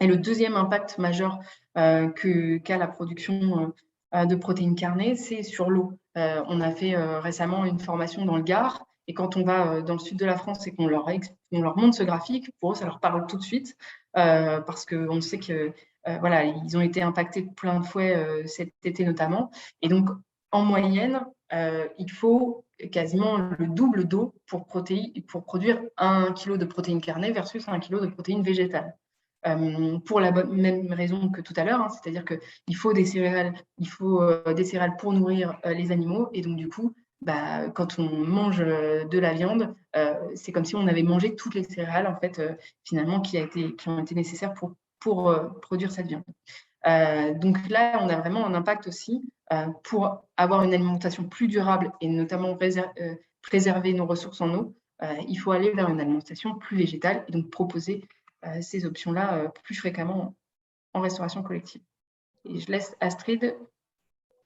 Speaker 1: Et le deuxième impact majeur qu'a la production de protéines carnées, c'est sur l'eau. On a fait récemment une formation dans le Gard, et quand on va dans le sud de la France et qu'on leur montre ce graphique, pour eux, ça leur parle tout de suite, parce qu'on sait que voilà, ils ont été impactés de plein de fouet cet été notamment. Et donc, en moyenne, il faut quasiment le double d'eau pour produire 1 kg de protéines carnées versus 1 kg de protéines végétales. Pour la même raison que tout à l'heure, hein, c'est-à-dire qu'il faut des céréales, pour nourrir les animaux, et donc du coup, quand on mange de la viande, c'est comme si on avait mangé toutes les céréales en fait, finalement, qui ont été nécessaires pour produire cette viande. Donc là, on a vraiment un impact aussi pour avoir une alimentation plus durable et notamment préserver nos ressources en eau. Il faut aller vers une alimentation plus végétale et donc proposer ces options-là plus fréquemment en restauration collective. Et je laisse Astrid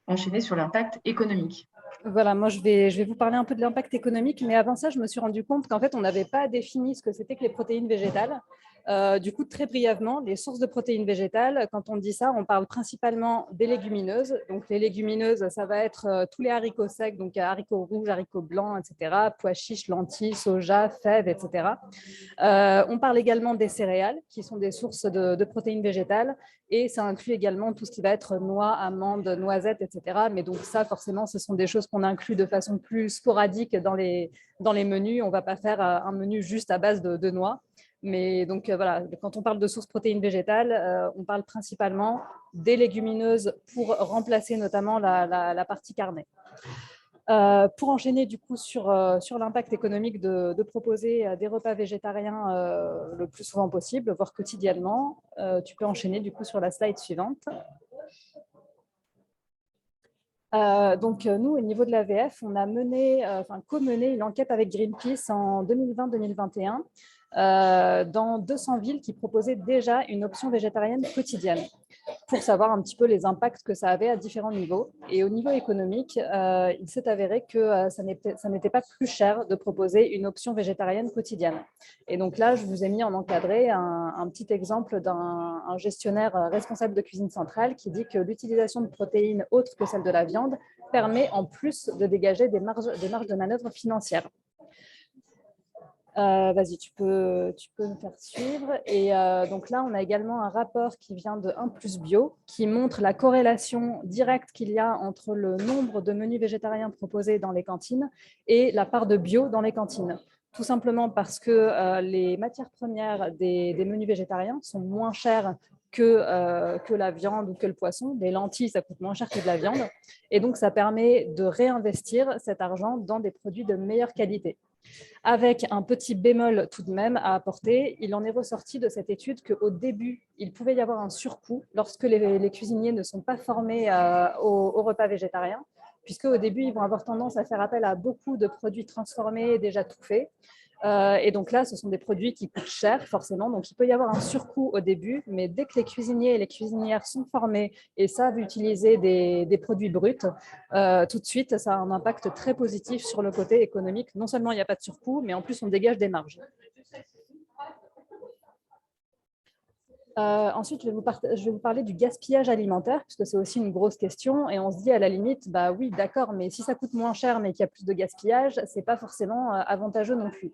Speaker 1: enchaîner sur l'impact économique.
Speaker 2: Voilà, moi je vais vous parler un peu de l'impact économique, mais avant ça, je me suis rendu compte qu'en fait, on n'avait pas défini ce que c'était que les protéines végétales. Du coup, très brièvement, les sources de protéines végétales, quand on dit ça, on parle principalement des légumineuses. Donc, les légumineuses, ça va être tous les haricots secs, donc haricots rouges, haricots blancs, etc., pois chiches, lentilles, soja, fèves, etc. On parle également des céréales, qui sont des sources de protéines végétales, et ça inclut également tout ce qui va être noix, amandes, noisettes, etc. Mais donc ça, forcément, ce sont des choses qu'on inclut de façon plus sporadique dans les menus. On ne va pas faire un menu juste à base de noix. Mais donc voilà, quand on parle de sources protéines végétales, on parle principalement des légumineuses pour remplacer notamment la partie carnée. Pour enchaîner du coup sur l'impact économique de proposer des repas végétariens le plus souvent possible, voire quotidiennement, tu peux enchaîner du coup sur la slide suivante. Donc, nous, au niveau de l'AVF, on a co-mené une enquête avec Greenpeace en 2020-2021 dans 200 villes qui proposaient déjà une option végétarienne quotidienne pour savoir un petit peu les impacts que ça avait à différents niveaux. Et au niveau économique, il s'est avéré que ça n'était pas plus cher de proposer une option végétarienne quotidienne. Et donc là, je vous ai mis en encadré un petit exemple d'un gestionnaire responsable de cuisine centrale qui dit que l'utilisation de protéines autres que celles de la viande permet en plus de dégager des marges de manœuvre financières. Vas-y, tu peux me faire suivre. Et donc là, on a également un rapport qui vient de 1+bio, qui montre la corrélation directe qu'il y a entre le nombre de menus végétariens proposés dans les cantines et la part de bio dans les cantines. Tout simplement parce que les matières premières des menus végétariens sont moins chères que la viande ou que le poisson. Des lentilles, ça coûte moins cher que de la viande. Et donc, ça permet de réinvestir cet argent dans des produits de meilleure qualité. Avec un petit bémol tout de même à apporter, il en est ressorti de cette étude qu'au début, il pouvait y avoir un surcoût lorsque les cuisiniers ne sont pas formés au repas végétarien, puisque au début, ils vont avoir tendance à faire appel à beaucoup de produits transformés, déjà tout faits. Et donc là, ce sont des produits qui coûtent cher, forcément. Donc, il peut y avoir un surcoût au début, mais dès que les cuisiniers et les cuisinières sont formés et savent utiliser des produits bruts, tout de suite, ça a un impact très positif sur le côté économique. Non seulement il n'y a pas de surcoût, mais en plus, on dégage des marges. Ensuite, je vais vous parler du gaspillage alimentaire, puisque c'est aussi une grosse question. Et on se dit à la limite, bah oui, d'accord, mais si ça coûte moins cher, mais qu'il y a plus de gaspillage, ce n'est pas forcément avantageux non plus.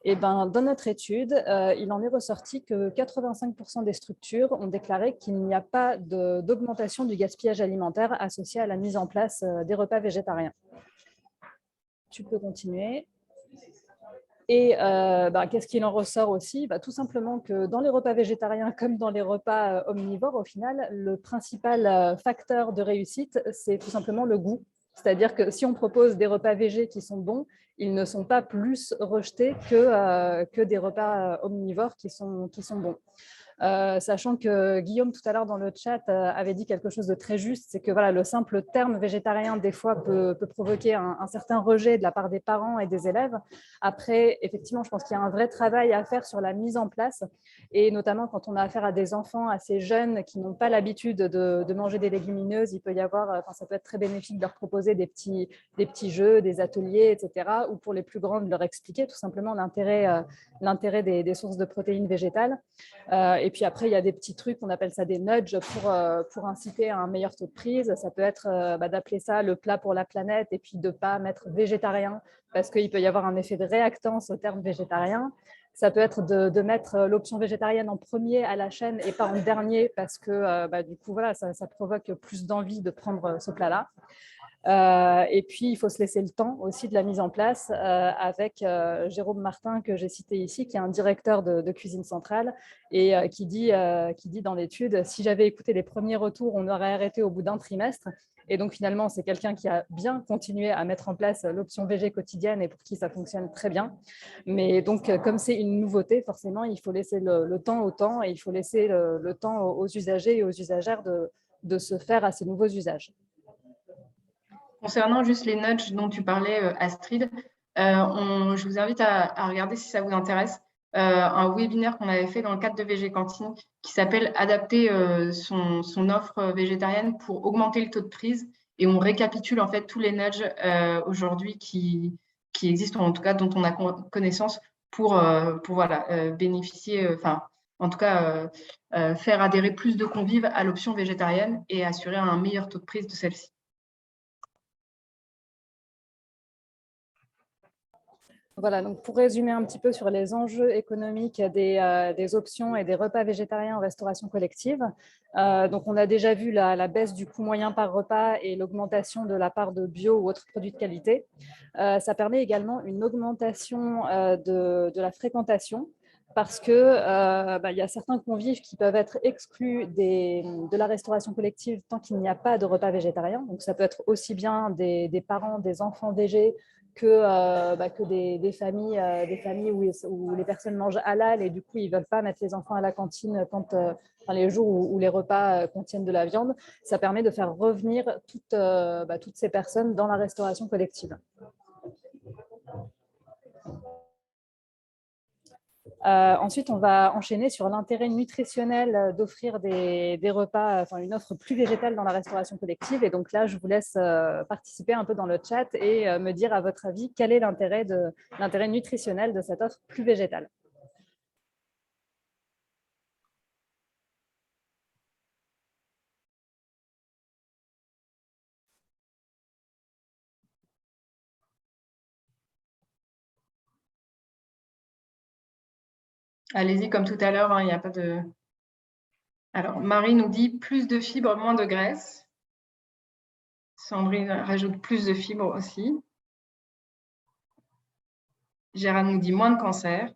Speaker 2: Et ben, dans notre étude, il en est ressorti que 85% des structures ont déclaré qu'il n'y a pas d'augmentation du gaspillage alimentaire associé à la mise en place des repas végétariens. Tu peux continuer. Et qu'est-ce qu'il en ressort aussi? Tout simplement que dans les repas végétariens comme dans les repas omnivores, au final, le principal facteur de réussite, c'est tout simplement le goût. C'est-à-dire que si on propose des repas végés qui sont bons, ils ne sont pas plus rejetés que des repas omnivores qui sont bons. Sachant que Guillaume, tout à l'heure dans le chat, avait dit quelque chose de très juste, c'est que voilà, le simple terme végétarien, des fois, peut provoquer un certain rejet de la part des parents et des élèves. Après, effectivement, je pense qu'il y a un vrai travail à faire sur la mise en place, et notamment quand on a affaire à des enfants assez jeunes qui n'ont pas l'habitude de manger des légumineuses, il peut y avoir, ça peut être très bénéfique de leur proposer des petits jeux, des ateliers, etc., ou pour les plus grands, de leur expliquer tout simplement l'intérêt des sources de protéines végétales. Et puis après, il y a des petits trucs, on appelle ça des nudges pour inciter à un meilleur taux de prise. Ça peut être d'appeler ça le plat pour la planète et puis de ne pas mettre végétarien parce qu'il peut y avoir un effet de réactance au terme végétarien. Ça peut être de mettre l'option végétarienne en premier à la chaîne et pas en dernier parce que du coup, voilà, ça provoque plus d'envie de prendre ce plat-là. Et puis, il faut se laisser le temps aussi de la mise en place avec Jérôme Martin, que j'ai cité ici, qui est un directeur de cuisine centrale et qui dit dans l'étude, si j'avais écouté les premiers retours, on aurait arrêté au bout d'un trimestre. Et donc, finalement, c'est quelqu'un qui a bien continué à mettre en place l'option VG quotidienne et pour qui ça fonctionne très bien. Mais donc, comme c'est une nouveauté, forcément, il faut laisser le temps au temps et il faut laisser le temps aux usagers et aux usagères de se faire à ces nouveaux usages.
Speaker 1: Concernant juste les nudges dont tu parlais, Astrid, je vous invite à regarder si ça vous intéresse, un webinaire qu'on avait fait dans le cadre de VG Cantine qui s'appelle Adapter son offre végétarienne pour augmenter le taux de prise. Et on récapitule en fait tous les nudges aujourd'hui qui existent, ou en tout cas dont on a connaissance pour voilà, bénéficier, en tout cas faire adhérer plus de convives à l'option végétarienne et assurer un meilleur taux de prise de celle-ci.
Speaker 2: Voilà, donc pour résumer un petit peu sur les enjeux économiques des options et des repas végétariens en restauration collective, donc on a déjà vu la baisse du coût moyen par repas et l'augmentation de la part de bio ou autres produits de qualité. Ça permet également une augmentation de la fréquentation parce qu'il y a certains convives qui peuvent être exclus de la restauration collective tant qu'il n'y a pas de repas végétarien. Donc ça peut être aussi bien des parents, des enfants végés, que des familles où les personnes mangent halal et du coup, ils ne veulent pas mettre les enfants à la cantine les jours où les repas contiennent de la viande. Ça permet de faire revenir toutes ces personnes dans la restauration collective. Ensuite, on va enchaîner sur l'intérêt nutritionnel d'offrir des repas, une offre plus végétale dans la restauration collective. Et donc là, je vous laisse participer un peu dans le chat et me dire à votre avis quel est l'intérêt nutritionnel de cette offre plus végétale.
Speaker 1: Allez-y, comme tout à l'heure, hein, il n'y a pas de... Alors, Marie nous dit plus de fibres, moins de graisse. Sandrine rajoute plus de fibres aussi. Gérard nous dit moins de cancer.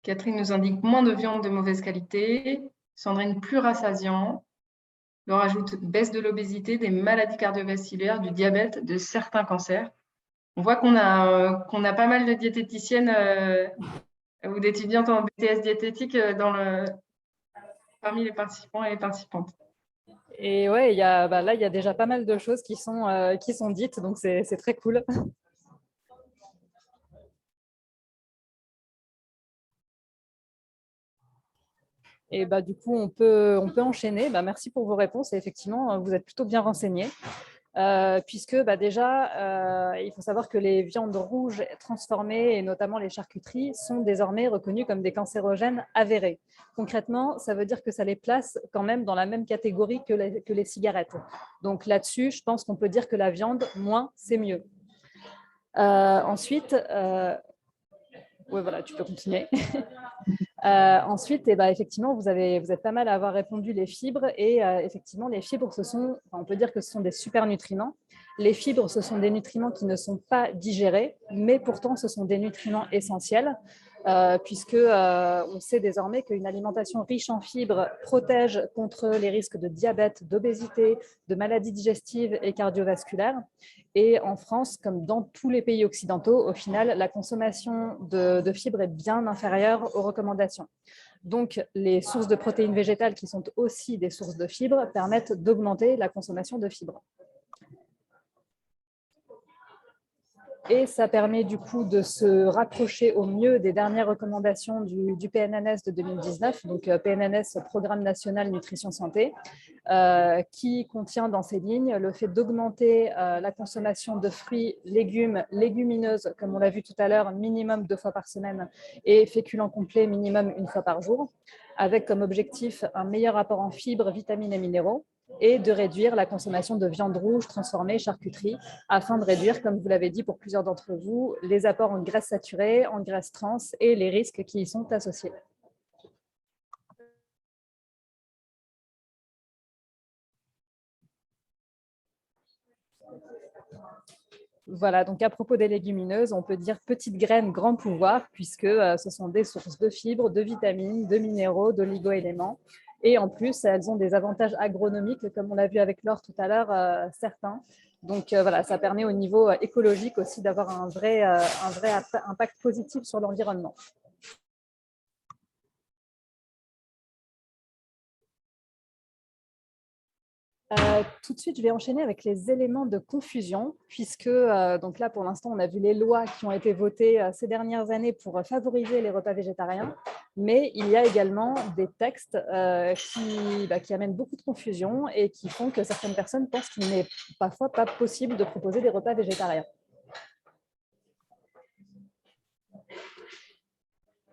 Speaker 1: Catherine nous indique moins de viande de mauvaise qualité. Sandrine, plus rassasiant. Laure ajoute baisse de l'obésité, des maladies cardiovasculaires, du diabète, de certains cancers. On voit qu'on a pas mal de diététiciennes ou d'étudiantes en BTS diététique parmi les participants et les participantes.
Speaker 2: Et ouais, là, il y a déjà pas mal de choses qui sont dites, donc c'est très cool. Et du coup, on peut enchaîner. Merci pour vos réponses. Et effectivement, vous êtes plutôt bien renseignés. Puisque déjà, il faut savoir que les viandes rouges transformées, et notamment les charcuteries, sont désormais reconnues comme des cancérogènes avérés. Concrètement, ça veut dire que ça les place quand même dans la même catégorie que les cigarettes. Donc là-dessus, je pense qu'on peut dire que la viande, moins, c'est mieux. Ensuite, ouais, voilà, tu peux continuer. Ensuite, effectivement, vous êtes pas mal à avoir répondu les fibres. Et effectivement, les fibres, on peut dire que ce sont des super nutriments. Les fibres, ce sont des nutriments qui ne sont pas digérés, mais pourtant, ce sont des nutriments essentiels, puisque on sait désormais qu'une alimentation riche en fibres protège contre les risques de diabète, d'obésité, de maladies digestives et cardiovasculaires. Et en France, comme dans tous les pays occidentaux, au final, la consommation de fibres est bien inférieure aux recommandations. Donc, les sources de protéines végétales, qui sont aussi des sources de fibres, permettent d'augmenter la consommation de fibres. Et ça permet du coup de se rapprocher au mieux des dernières recommandations du PNNS de 2019, donc PNNS, Programme National Nutrition Santé, qui contient dans ces lignes le fait d'augmenter la consommation de fruits, légumes, légumineuses, comme on l'a vu tout à l'heure, minimum 2 fois par semaine, et féculents complets, minimum 1 fois par jour, avec comme objectif un meilleur apport en fibres, vitamines et minéraux, et de réduire la consommation de viande rouge transformée, charcuterie, afin de réduire, comme vous l'avez dit pour plusieurs d'entre vous, les apports en graisses saturées, en graisses trans et les risques qui y sont associés. Voilà, donc à propos des légumineuses, on peut dire petites graines, grand pouvoir, puisque ce sont des sources de fibres, de vitamines, de minéraux, d'oligo-éléments. Et en plus, elles ont des avantages agronomiques, comme on l'a vu avec Laure tout à l'heure, certains. Donc voilà, ça permet au niveau écologique aussi d'avoir un vrai impact positif sur l'environnement. Tout de suite, je vais enchaîner avec les éléments de confusion, puisque donc là, pour l'instant, on a vu les lois qui ont été votées ces dernières années pour favoriser les repas végétariens, mais il y a également des textes qui amènent beaucoup de confusion et qui font que certaines personnes pensent qu'il n'est parfois pas possible de proposer des repas végétariens.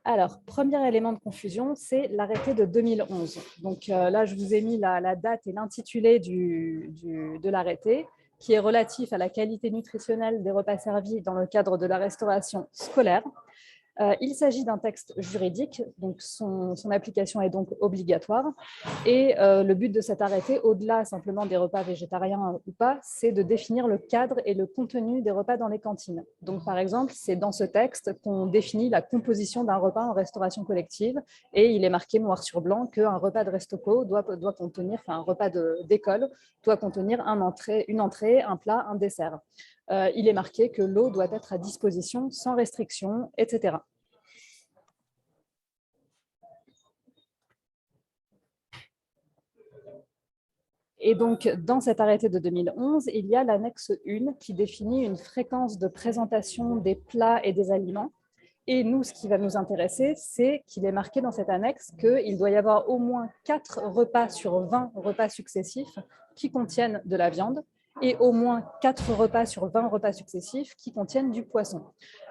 Speaker 2: Alors, premier élément de confusion, c'est l'arrêté de 2011. Donc là, je vous ai mis la date et l'intitulé de l'arrêté, qui est relatif à la qualité nutritionnelle des repas servis dans le cadre de la restauration scolaire. Il s'agit d'un texte juridique, donc son application est donc obligatoire. Et le but de cet arrêté, au-delà simplement des repas végétariens ou pas, c'est de définir le cadre et le contenu des repas dans les cantines. Donc par exemple, c'est dans ce texte qu'on définit la composition d'un repas en restauration collective, et il est marqué noir sur blanc qu'un repas de resto-co doit contenir, enfin un repas d'école doit contenir une entrée, un plat, un dessert. Il est marqué que l'eau doit être à disposition sans restriction, etc. Et donc, dans cet arrêté de 2011, il y a l'annexe 1 qui définit une fréquence de présentation des plats et des aliments. Et nous, ce qui va nous intéresser, c'est qu'il est marqué dans cette annexe qu'il doit y avoir au moins 4 repas sur 20 repas successifs qui contiennent de la viande et au moins 4 repas sur 20 repas successifs qui contiennent du poisson.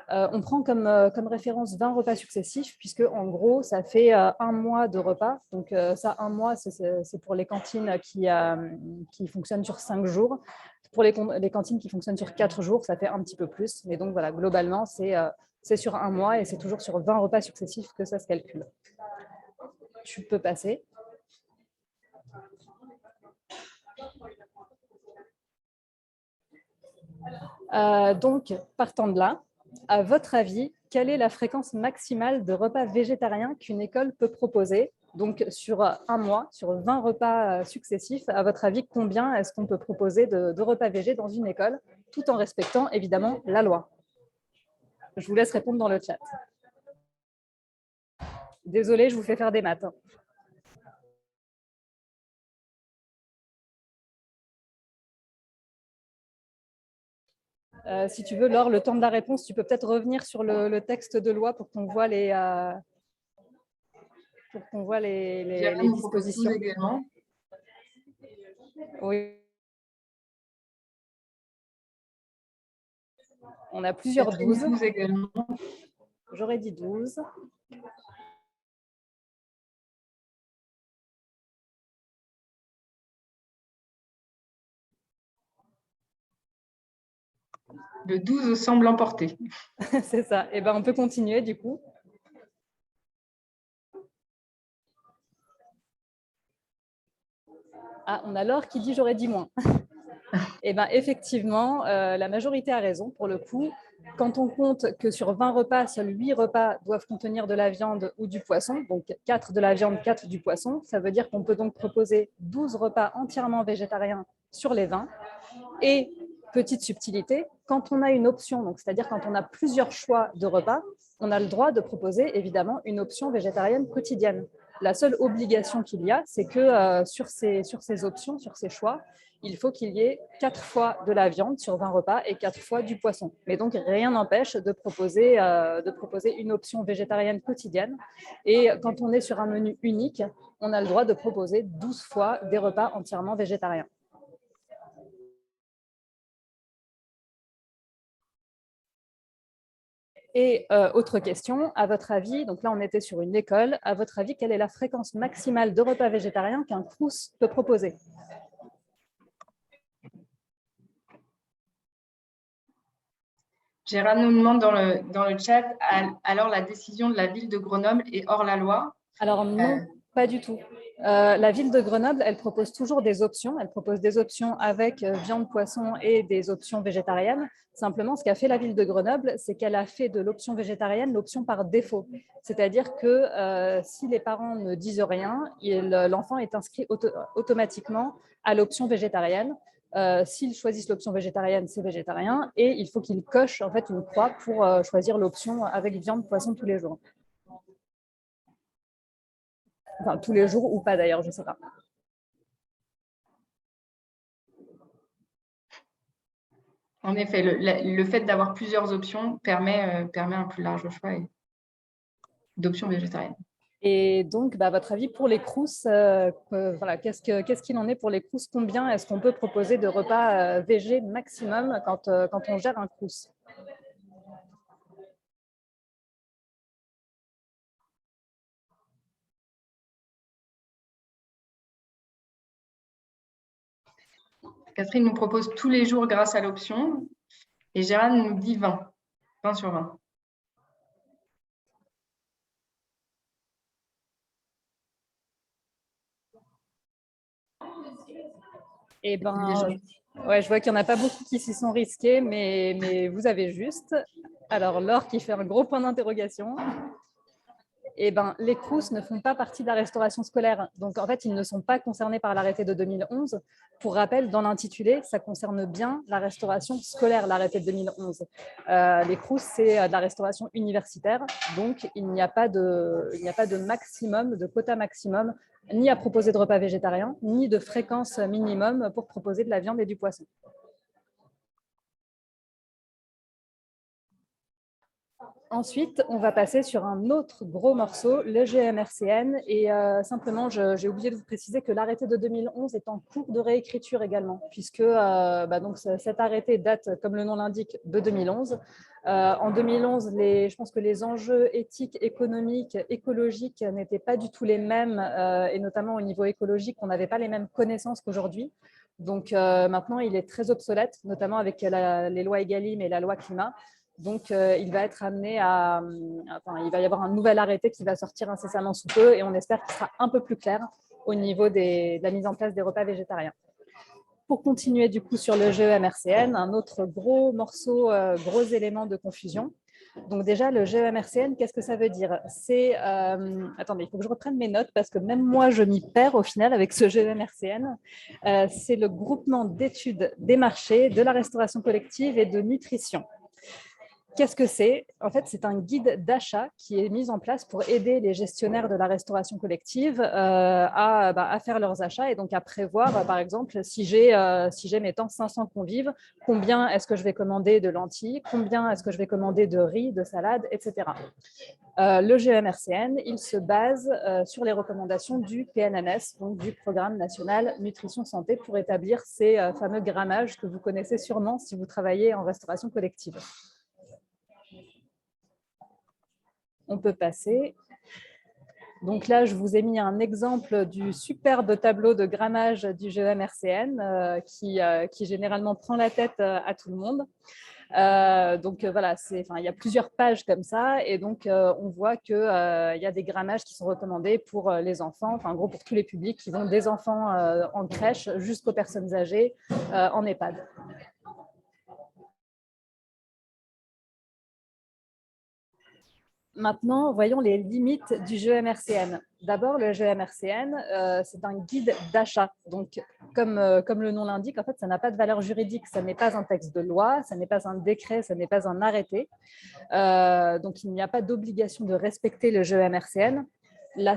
Speaker 2: On prend comme référence 20 repas successifs, puisque en gros, ça fait un mois de repas. Donc ça, un mois, c'est pour les cantines qui fonctionnent sur 5 jours. Pour les cantines qui fonctionnent sur 4 jours, ça fait un petit peu plus. Mais donc voilà, globalement, c'est sur un mois et c'est toujours sur 20 repas successifs que ça se calcule. Tu peux passer. Donc, partant de là, à votre avis, quelle est la fréquence maximale de repas végétariens qu'une école peut proposer? Donc, sur un mois, sur 20 repas successifs, à votre avis, combien est-ce qu'on peut proposer de repas végés dans une école, tout en respectant évidemment la loi? Je vous laisse répondre dans le chat. Désolée, je vous fais faire des maths. Si tu veux, Laure, le temps de la réponse, tu peux peut-être revenir sur le texte de loi pour qu'on voit les dispositions.
Speaker 1: Également.
Speaker 2: Oui. On a plusieurs 12.
Speaker 1: Également.
Speaker 2: J'aurais dit 12.
Speaker 1: Le 12 semble emporté.
Speaker 2: C'est ça. Et ben, on peut continuer du coup. Ah, on a Laure qui dit j'aurais dit moins. Et ben, effectivement, la majorité a raison pour le coup. Quand on compte que sur 20 repas, seuls 8 repas doivent contenir de la viande ou du poisson, donc 4 de la viande, 4 du poisson, ça veut dire qu'on peut donc proposer 12 repas entièrement végétariens sur les 20. Et petite subtilité, quand on a une option, donc c'est-à-dire quand on a plusieurs choix de repas, on a le droit de proposer évidemment une option végétarienne quotidienne. La seule obligation qu'il y a, c'est que sur ces options, sur ces choix, il faut qu'il y ait 4 fois de la viande sur 20 repas et 4 fois du poisson. Mais donc, rien n'empêche de proposer une option végétarienne quotidienne. Et quand on est sur un menu unique, on a le droit de proposer 12 fois des repas entièrement végétariens. Et autre question, à votre avis, donc là on était sur une école, à votre avis, quelle est la fréquence maximale de repas végétariens qu'un Crous peut proposer?
Speaker 1: Gérard nous demande dans le chat, alors la décision de la ville de Grenoble est hors la loi?
Speaker 2: Alors non, pas du tout. La ville de Grenoble, elle propose toujours des options. Elle propose des options avec viande, poisson et des options végétariennes. Simplement, ce qu'a fait la ville de Grenoble, c'est qu'elle a fait de l'option végétarienne l'option par défaut. C'est-à-dire que si les parents ne disent rien, l'enfant est inscrit automatiquement à l'option végétarienne. S'ils choisissent l'option végétarienne, c'est végétarien. Et il faut qu'ils cochent en fait une croix pour choisir l'option avec viande, poisson tous les jours. Enfin, tous les jours ou pas d'ailleurs, je ne sais pas.
Speaker 1: En effet, le fait d'avoir plusieurs options permet un plus large choix d'options végétariennes.
Speaker 2: Et donc, à votre avis, pour les Crous, voilà, qu'est-ce qu'il en est pour les Crous? Combien est-ce qu'on peut proposer de repas végé maximum quand on gère un Crous?
Speaker 1: Catherine nous propose tous les jours grâce à l'option et Gérard nous dit 20 sur 20.
Speaker 2: Eh ben, ouais, je vois qu'il n'y en a pas beaucoup qui s'y sont risqués, mais vous avez juste. Alors, Laure qui fait un gros point d'interrogation. Eh ben, les Crous ne font pas partie de la restauration scolaire. Donc, en fait, ils ne sont pas concernés par l'arrêté de 2011. Pour rappel, dans l'intitulé, ça concerne bien la restauration scolaire, l'arrêté de 2011. Les Crous, c'est de la restauration universitaire. Donc, il n'y a pas de maximum, de quota maximum, ni à proposer de repas végétariens, ni de fréquence minimum pour proposer de la viande et du poisson. Ensuite, on va passer sur un autre gros morceau, le GEMRCN. Et simplement, j'ai oublié de vous préciser que l'arrêté de 2011 est en cours de réécriture également, puisque donc cet arrêté date, comme le nom l'indique, de 2011. En 2011, je pense que les enjeux éthiques, économiques, écologiques n'étaient pas du tout les mêmes, et notamment au niveau écologique, on n'avait pas les mêmes connaissances qu'aujourd'hui. Donc maintenant, il est très obsolète, notamment avec les lois Egalim et la loi Climat. Donc, il va être amené il va y avoir un nouvel arrêté qui va sortir incessamment sous peu et on espère qu'il sera un peu plus clair au niveau de la mise en place des repas végétariens. Pour continuer du coup sur le GEMRCN, un autre gros morceau, gros élément de confusion. Donc déjà, le GEMRCN, qu'est-ce que ça veut dire? Attendez, il faut que je reprenne mes notes parce que même moi, je m'y perds au final avec ce GEMRCN. C'est le groupement d'études des marchés, de la restauration collective et de nutrition. Qu'est-ce que c'est? En fait, c'est un guide d'achat qui est mis en place pour aider les gestionnaires de la restauration collective à faire leurs achats et donc à prévoir, par exemple, si j'ai, mettons, 500 convives, combien est-ce que je vais commander de lentilles, combien est-ce que je vais commander de riz, de salade, etc. Le GEMRCN, il se base sur les recommandations du PNNS, donc du Programme national nutrition santé, pour établir ces fameux grammages que vous connaissez sûrement si vous travaillez en restauration collective. On peut passer. Donc là, je vous ai mis un exemple du superbe tableau de grammage du GEMRCN qui généralement prend la tête à tout le monde. Voilà, il y a plusieurs pages comme ça et donc on voit qu'il y a des grammages qui sont recommandés pour les enfants, en gros pour tous les publics qui vont des enfants en crèche jusqu'aux personnes âgées en EHPAD. Maintenant, voyons les limites du GEMRCN. D'abord, le GEMRCN, c'est un guide d'achat. Donc, comme le nom l'indique, en fait, ça n'a pas de valeur juridique. Ça n'est pas un texte de loi, ça n'est pas un décret, ça n'est pas un arrêté. Donc, il n'y a pas d'obligation de respecter le GEMRCN. Le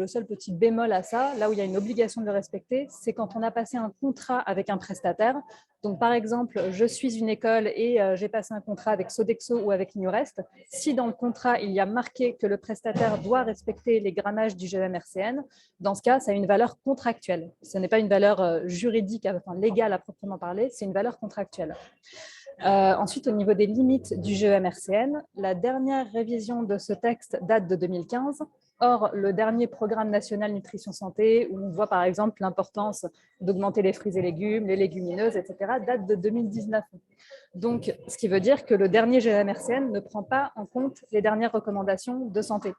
Speaker 2: seul petit bémol à ça, là où il y a une obligation de le respecter, c'est quand on a passé un contrat avec un prestataire. Donc, par exemple, je suis une école et j'ai passé un contrat avec Sodexo ou avec Nurest. Si dans le contrat, il y a marqué que le prestataire doit respecter les grammages du GEMRCN, dans ce cas, ça a une valeur contractuelle. Ce n'est pas une valeur juridique, légale à proprement parler, c'est une valeur contractuelle. Ensuite, au niveau des limites du GEMRCN, la dernière révision de ce texte date de 2015. Or, le dernier programme national nutrition santé, où on voit par exemple l'importance d'augmenter les fruits et légumes, les légumineuses, etc., date de 2019. Donc, ce qui veut dire que le dernier GEMRCN ne prend pas en compte les dernières recommandations de santé.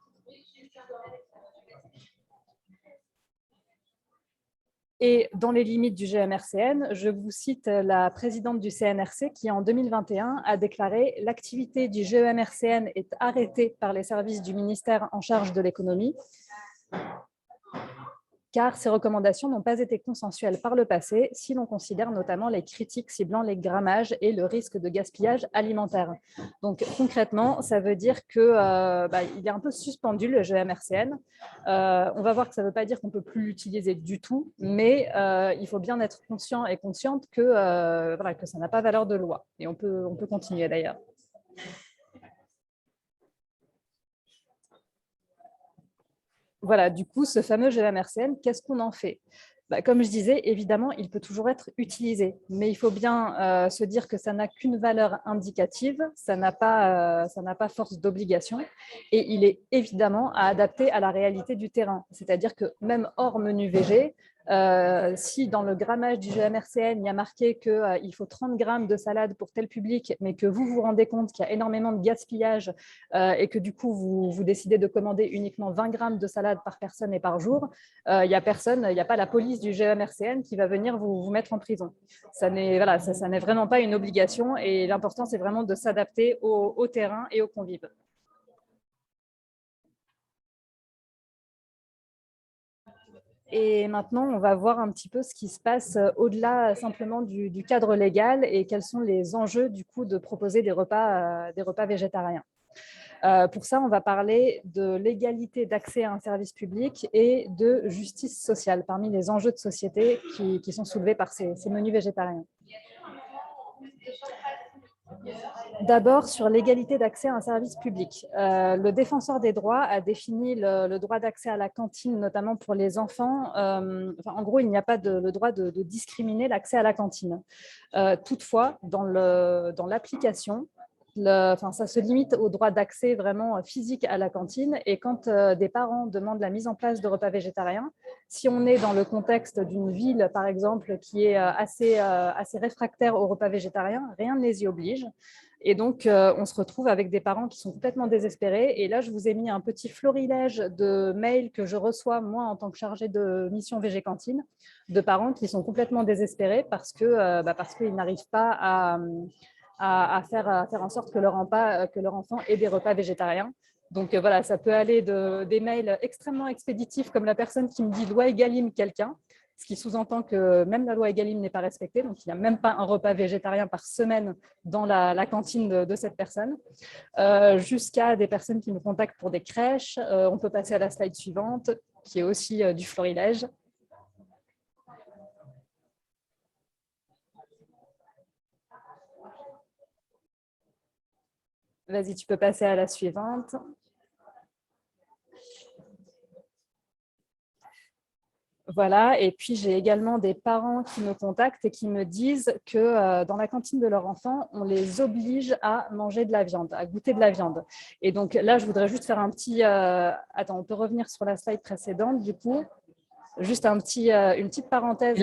Speaker 2: Et dans les limites du GEMRCN, je vous cite la présidente du CNRC qui, en 2021, a déclaré « L'activité du GEMRCN est arrêtée par les services du ministère en charge de l'économie » car ces recommandations n'ont pas été consensuelles par le passé si l'on considère notamment les critiques ciblant les grammages et le risque de gaspillage alimentaire. Donc concrètement, ça veut dire qu'il est un peu suspendu le GEMRCN. On va voir que ça ne veut pas dire qu'on ne peut plus l'utiliser du tout, mais il faut bien être conscient et consciente que ça n'a pas valeur de loi. Et on peut continuer d'ailleurs. Voilà, du coup, ce fameux GEMRCN, qu'est-ce qu'on en fait? Comme je disais, évidemment, il peut toujours être utilisé, mais il faut bien se dire que ça n'a qu'une valeur indicative, ça n'a pas force d'obligation, et il est évidemment à adapter à la réalité du terrain. C'est-à-dire que même hors menu VG, si dans le grammage du GEMRCN, il y a marqué qu'il faut 30 grammes de salade pour tel public, mais que vous vous rendez compte qu'il y a énormément de gaspillage et que du coup, vous décidez de commander uniquement 20 grammes de salade par personne et par jour, il n'y a pas la police du GEMRCN qui va venir vous mettre en prison. Ça n'est vraiment pas une obligation et l'important, c'est vraiment de s'adapter au terrain et aux convives. Et maintenant, on va voir un petit peu ce qui se passe au-delà simplement du cadre légal et quels sont les enjeux du coup de proposer des repas végétariens. Pour ça, on va parler de l'égalité d'accès à un service public et de justice sociale parmi les enjeux de société qui sont soulevés par ces menus végétariens. D'abord, sur l'égalité d'accès à un service public. Le défenseur des droits a défini le droit d'accès à la cantine, notamment pour les enfants. En gros, il n'y a pas le droit de discriminer l'accès à la cantine. Toutefois, dans l'application, ça se limite au droit d'accès vraiment physique à la cantine. Et quand des parents demandent la mise en place de repas végétariens, si on est dans le contexte d'une ville, par exemple, qui est assez réfractaire au repas végétarien, rien ne les y oblige. Et donc, on se retrouve avec des parents qui sont complètement désespérés. Et là, je vous ai mis un petit florilège de mails que je reçois, moi, en tant que chargée de mission Végé Cantine, de parents qui sont complètement désespérés parce qu'ils n'arrivent pas à faire en sorte que leur enfant ait des repas végétariens. Donc, voilà, ça peut aller des mails extrêmement expéditifs, comme la personne qui me dit « loi Egalim quelqu'un », ce qui sous-entend que même la loi Egalim n'est pas respectée, donc il n'y a même pas un repas végétarien par semaine dans la cantine de cette personne, jusqu'à des personnes qui nous contactent pour des crèches. On peut passer à la slide suivante, qui est aussi du florilège. Vas-y, tu peux passer à la suivante. Voilà, et puis j'ai également des parents qui me contactent et qui me disent que dans la cantine de leur enfant, on les oblige à manger de la viande, à goûter de la viande. Et donc là, je voudrais juste faire un petit… Attends, on peut revenir sur la slide précédente, du coup. Juste une petite parenthèse.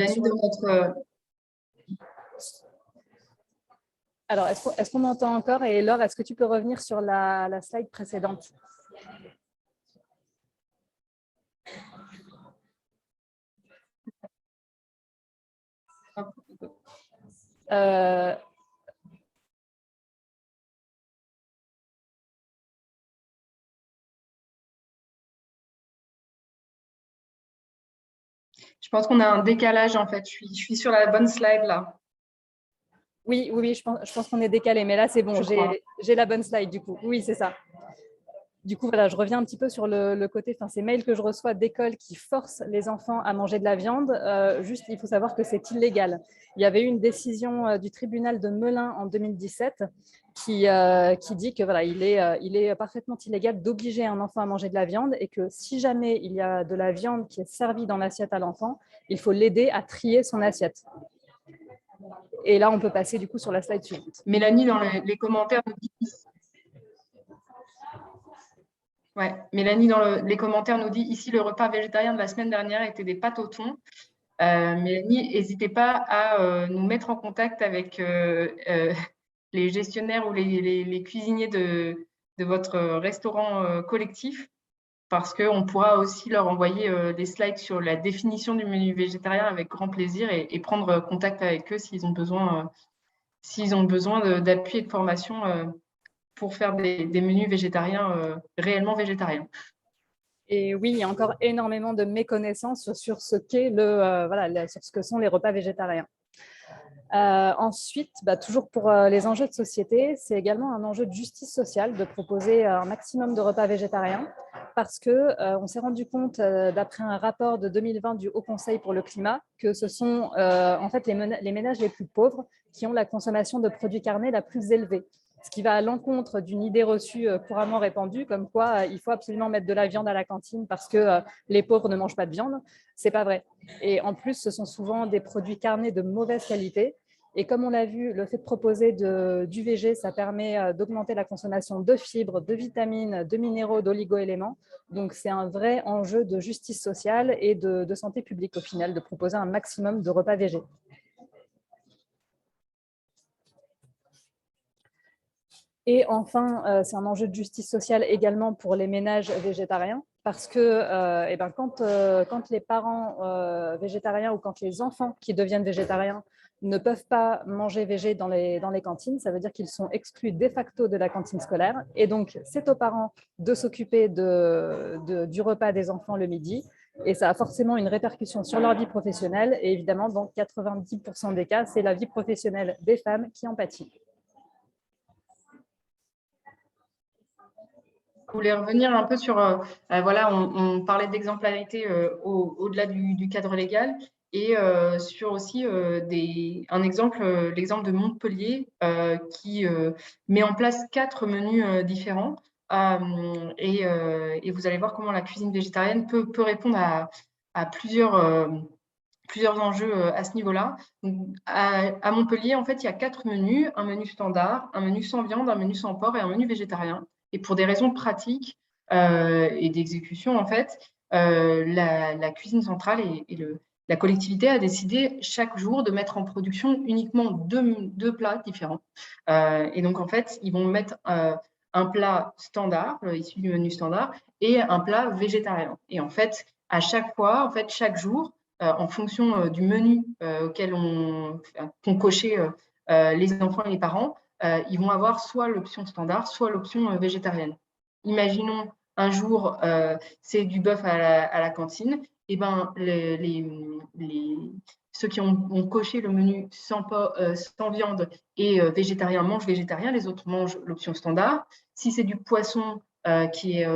Speaker 2: Alors, est-ce qu'on m'entend encore? Et Laure, est-ce que tu peux revenir sur la slide précédente?
Speaker 1: Je pense qu'on a un décalage, en fait. Je suis sur la bonne slide, là.
Speaker 2: Oui, je pense qu'on est décalé, mais là, c'est bon, j'ai la bonne slide, du coup. Oui, c'est ça. Du coup, voilà, je reviens un petit peu sur le côté, ces mails que je reçois d'écoles qui forcent les enfants à manger de la viande. Juste, il faut savoir que c'est illégal. Il y avait eu une décision du tribunal de Melun en 2017 qui dit que voilà, il est parfaitement illégal d'obliger un enfant à manger de la viande et que si jamais il y a de la viande qui est servie dans l'assiette à l'enfant, il faut l'aider à trier son assiette. Et là, on peut passer du coup sur la slide suivante.
Speaker 1: Mélanie, dans les commentaires, nous dit… Ouais, Mélanie, dans les commentaires, nous dit ici le repas végétarien de la semaine dernière était des pâtes au thon. Mélanie, n'hésitez pas à nous mettre en contact avec les gestionnaires ou les cuisiniers de votre restaurant collectif, parce qu'on pourra aussi leur envoyer des slides sur la définition du menu végétarien avec grand plaisir et prendre contact avec eux s'ils ont besoin d'appui et de formation pour faire des menus végétariens réellement végétariens.
Speaker 2: Et oui, il y a encore énormément de méconnaissances sur ce qu'est sur ce que sont les repas végétariens. Ensuite, toujours pour les enjeux de société, c'est également un enjeu de justice sociale de proposer un maximum de repas végétariens parce qu'on s'est rendu compte, d'après un rapport de 2020 du Haut Conseil pour le climat, que ce sont en fait les ménages les plus pauvres qui ont la consommation de produits carnés la plus élevée. Ce qui va à l'encontre d'une idée reçue couramment répandue, comme quoi il faut absolument mettre de la viande à la cantine parce que les pauvres ne mangent pas de viande. C'est pas vrai. Et en plus, ce sont souvent des produits carnés de mauvaise qualité. Et comme on l'a vu, le fait de proposer du VG, ça permet d'augmenter la consommation de fibres, de vitamines, de minéraux, d'oligo-éléments. Donc, c'est un vrai enjeu de justice sociale et de santé publique au final, de proposer un maximum de repas végé. Et enfin, c'est un enjeu de justice sociale également pour les ménages végétariens parce que quand les parents végétariens ou quand les enfants qui deviennent végétariens ne peuvent pas manger végé dans les cantines, ça veut dire qu'ils sont exclus de facto de la cantine scolaire. Et donc, c'est aux parents de s'occuper du repas des enfants le midi. Et ça a forcément une répercussion sur leur vie professionnelle. Et évidemment, dans 90% des cas, c'est la vie professionnelle des femmes qui en pâtit.
Speaker 1: Je voulais revenir un peu sur, voilà, on parlait d'exemplarité au-delà du cadre légal. et sur aussi l'exemple de Montpellier qui met en place 4 menus différents. Et vous allez voir comment la cuisine végétarienne peut répondre à plusieurs enjeux à ce niveau-là. À Montpellier, en fait, il y a 4 menus, un menu standard, un menu sans viande, un menu sans porc et un menu végétarien. Et pour des raisons pratiques et d'exécution, en fait, la cuisine centrale et la collectivité a décidé chaque jour de mettre en production uniquement deux plats différents. Et donc, en fait, ils vont mettre un plat standard, issu du menu standard, et un plat végétarien. Et en fait, à chaque fois, en fait, chaque jour, en fonction du menu auquel qu'ont coché les enfants et les parents, ils vont avoir soit l'option standard, soit l'option végétarienne. Imaginons un jour, c'est du bœuf à la cantine, et ben ceux qui ont coché le menu sans viande et végétarien mangent végétarien, les autres mangent l'option standard. Si c'est du poisson qui est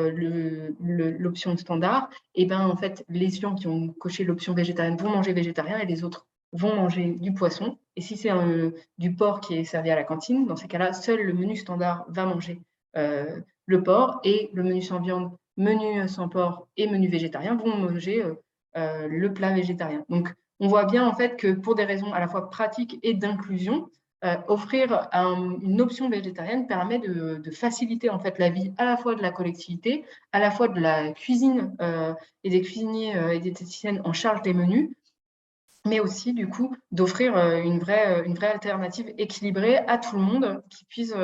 Speaker 1: l'option standard, et ben en fait les gens qui ont coché l'option végétarienne vont manger végétarien et les autres vont manger du poisson. Et si c'est du porc qui est servi à la cantine, dans ces cas-là, seul le menu standard va manger le porc, et le menu sans viande, menu sans porc et menu végétarien vont manger le plat végétarien. Donc, on voit bien en fait que pour des raisons à la fois pratiques et d'inclusion, offrir une option végétarienne permet de faciliter en fait la vie à la fois de la collectivité, à la fois de la cuisine et des cuisiniers et des diététiciennes en charge des menus, mais aussi du coup d'offrir une vraie alternative équilibrée à tout le monde qui puisse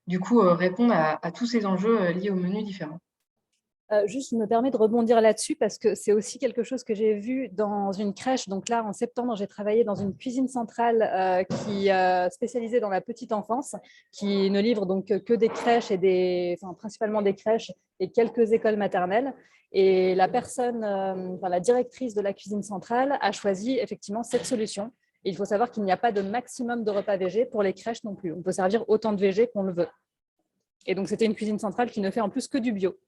Speaker 1: du coup répondre à tous ces enjeux liés aux menus différents.
Speaker 2: Juste, je me permets de rebondir là-dessus parce que c'est aussi quelque chose que j'ai vu dans une crèche. Donc là, en septembre, j'ai travaillé dans une cuisine centrale qui est spécialisée dans la petite enfance, qui ne livre donc que des crèches principalement des crèches et quelques écoles maternelles. Et la la directrice de la cuisine centrale a choisi effectivement cette solution. Et il faut savoir qu'il n'y a pas de maximum de repas végés pour les crèches non plus. On peut servir autant de végés qu'on le veut. Et donc, c'était une cuisine centrale qui ne fait en plus que du bio.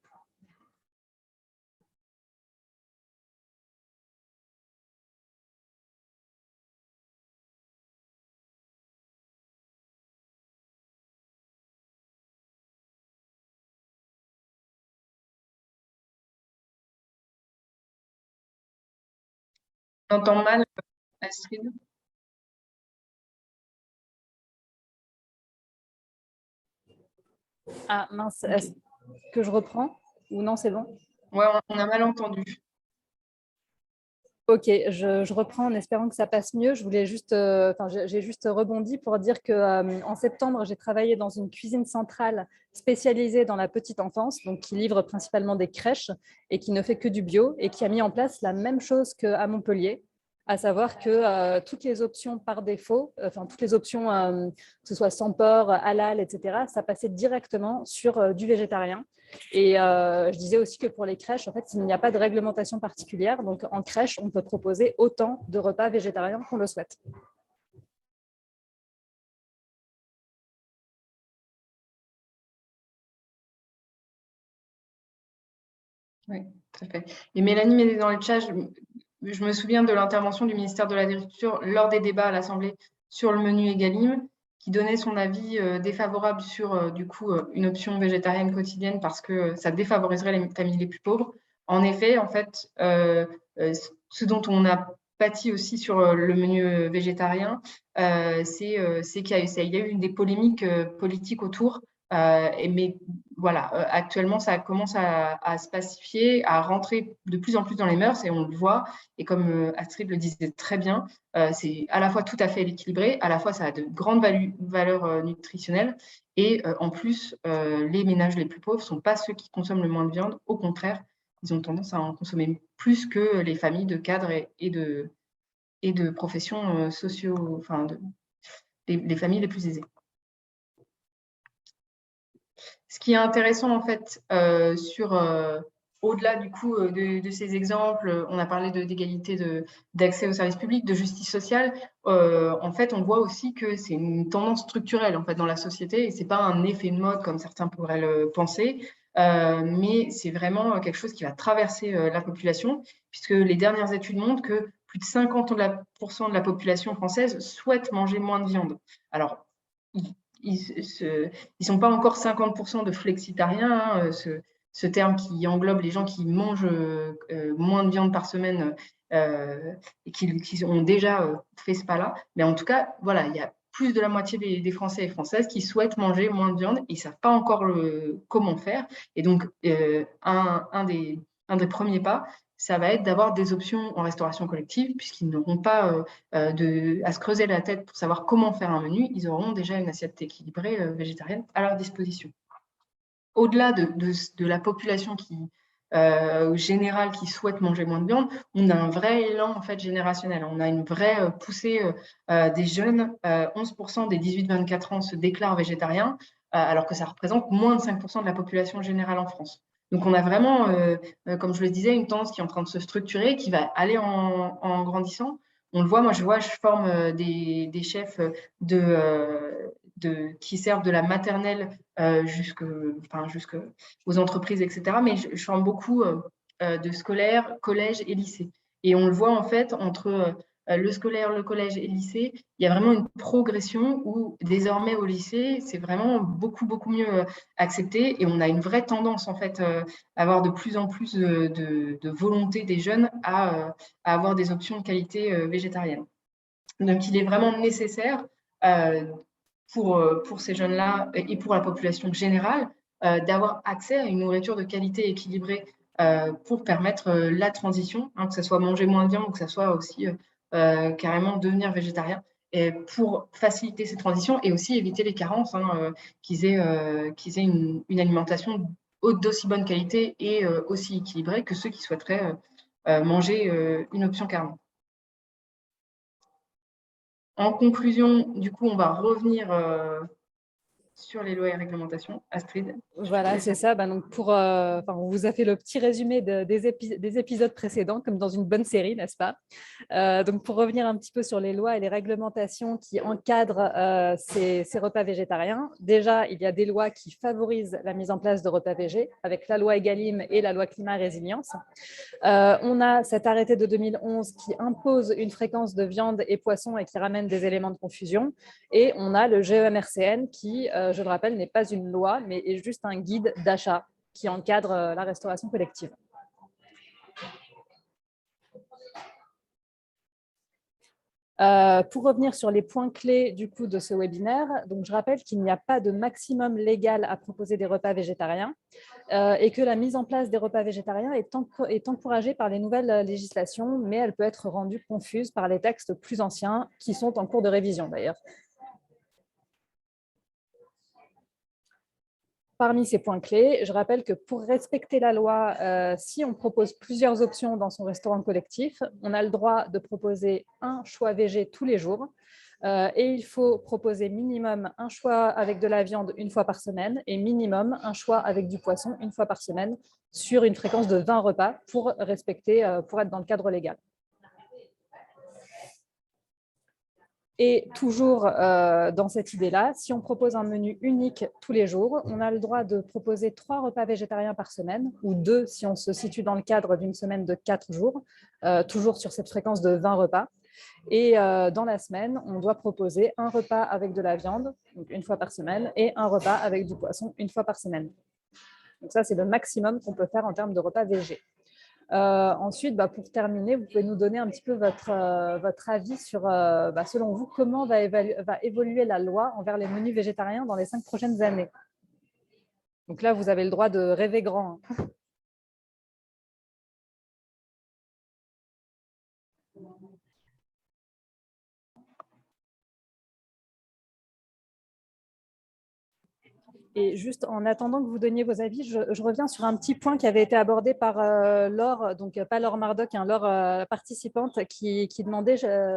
Speaker 1: On entend mal, Astrid.
Speaker 2: Ah mince, est-ce que je reprends ou non, c'est bon?
Speaker 1: Ouais, on a mal entendu.
Speaker 2: Ok, je reprends en espérant que ça passe mieux. Je voulais juste, j'ai juste rebondi pour dire que en septembre, j'ai travaillé dans une cuisine centrale spécialisée dans la petite enfance, donc qui livre principalement des crèches et qui ne fait que du bio et qui a mis en place la même chose qu'à Montpellier, à savoir que toutes les options par défaut, toutes les options, que ce soit sans porc, halal, etc., ça passait directement sur du végétarien. Et je disais aussi que pour les crèches, en fait, il n'y a pas de réglementation particulière. Donc, en crèche, on peut proposer autant de repas végétariens qu'on le souhaite.
Speaker 1: Oui, tout à fait. Et Mélanie met dans le chat, je me souviens de l'intervention du ministère de l'Agriculture lors des débats à l'Assemblée sur le menu Egalim, qui donnait son avis défavorable sur du coup une option végétarienne quotidienne parce que ça défavoriserait les familles les plus pauvres. En effet, en fait, ce dont on a pâti aussi sur le menu végétarien, c'est qu'il y a eu des polémiques politiques autour. Mais voilà, actuellement, ça commence à se pacifier, à rentrer de plus en plus dans les mœurs, et on le voit. Et comme Astrid le disait très bien, c'est à la fois tout à fait équilibré, à la fois ça a de grandes valeurs nutritionnelles, et en plus, les ménages les plus pauvres ne sont pas ceux qui consomment le moins de viande. Au contraire, ils ont tendance à en consommer plus que les familles de cadres et de professions sociaux, enfin, les familles les plus aisées. Ce qui est intéressant, en fait, au-delà du coup de ces exemples, on a parlé d'égalité d'accès aux services publics, de justice sociale. En fait, on voit aussi que c'est une tendance structurelle en fait, dans la société, et ce n'est pas un effet de mode comme certains pourraient le penser, mais c'est vraiment quelque chose qui va traverser la population, puisque les dernières études montrent que plus de 50% de la population française souhaite manger moins de viande. Alors, ils sont pas encore 50% de flexitariens, hein, ce terme qui englobe les gens qui mangent moins de viande par semaine et qui ont déjà fait ce pas-là. Mais en tout cas, voilà, il y a plus de la moitié des Français et Françaises qui souhaitent manger moins de viande. Ils ne savent pas encore comment faire. Et donc, un des premiers pas, ça va être d'avoir des options en restauration collective, puisqu'ils n'auront pas à se creuser la tête pour savoir comment faire un menu. Ils auront déjà une assiette équilibrée végétarienne à leur disposition. Au-delà de la population générale qui souhaite manger moins de viande, on a un vrai élan en fait, générationnel. On a une vraie poussée des jeunes. 11% des 18-24 ans se déclarent végétariens, alors que ça représente moins de 5% de la population générale en France. Donc, on a vraiment, comme je le disais, une tendance qui est en train de se structurer, qui va aller en grandissant. On le voit, moi, je forme des chefs qui servent de la maternelle jusqu'aux entreprises, etc. Mais je forme beaucoup de scolaires, collèges et lycées. Et on le voit, en fait, entre le scolaire, le collège et le lycée, il y a vraiment une progression où désormais au lycée, c'est vraiment beaucoup, beaucoup mieux accepté et on a une vraie tendance en fait à avoir de plus en plus de volonté des jeunes à avoir des options de qualité végétarienne. Donc il est vraiment nécessaire pour ces jeunes-là et pour la population générale d'avoir accès à une nourriture de qualité équilibrée pour permettre la transition, hein, que ce soit manger moins de viande ou que ce soit aussi carrément devenir végétarien, et pour faciliter ces transitions et aussi éviter les carences, hein, qu'ils aient une alimentation d'aussi bonne qualité et aussi équilibrée que ceux qui souhaiteraient manger une option carne. En conclusion, du coup, on va revenir sur les lois et réglementations. Astrid.
Speaker 2: Voilà, c'est ça. Donc on vous a fait le petit résumé des épisodes précédents, comme dans une bonne série, n'est-ce pas? Donc, pour revenir un petit peu sur les lois et les réglementations qui encadrent ces repas végétariens, déjà, il y a des lois qui favorisent la mise en place de repas végés, avec la loi Egalim et la loi Climat et Résilience. On a cet arrêté de 2011 qui impose une fréquence de viande et poisson et qui ramène des éléments de confusion. Et on a le GEMRCN qui, je le rappelle, n'est pas une loi, mais est juste un guide d'achat qui encadre la restauration collective. Pour revenir sur les points clés du coup de ce webinaire, donc je rappelle qu'il n'y a pas de maximum légal à proposer des repas végétariens et que la mise en place des repas végétariens est encouragée par les nouvelles législations, mais elle peut être rendue confuse par les textes plus anciens qui sont en cours de révision d'ailleurs. Parmi ces points clés, je rappelle que pour respecter la loi, si on propose plusieurs options dans son restaurant collectif, on a le droit de proposer un choix végé tous les jours et il faut proposer minimum un choix avec de la viande une fois par semaine et minimum un choix avec du poisson une fois par semaine sur une fréquence de 20 repas pour être dans le cadre légal. Et toujours dans cette idée-là, si on propose un menu unique tous les jours, on a le droit de proposer 3 repas végétariens par semaine, ou 2 si on se situe dans le cadre d'une semaine de 4 jours, toujours sur cette fréquence de 20 repas. Et dans la semaine, on doit proposer un repas avec de la viande, donc une fois par semaine, et un repas avec du poisson une fois par semaine. Donc ça, c'est le maximum qu'on peut faire en termes de repas végés. Ensuite, pour terminer, vous pouvez nous donner un petit peu votre avis sur, selon vous, comment va évoluer la loi envers les menus végétariens dans les 5 prochaines années. Donc là, vous avez le droit de rêver grand. Et juste en attendant que vous donniez vos avis, je reviens sur un petit point qui avait été abordé par Laure, donc pas Laure Mardoc, Laure participante, qui demandait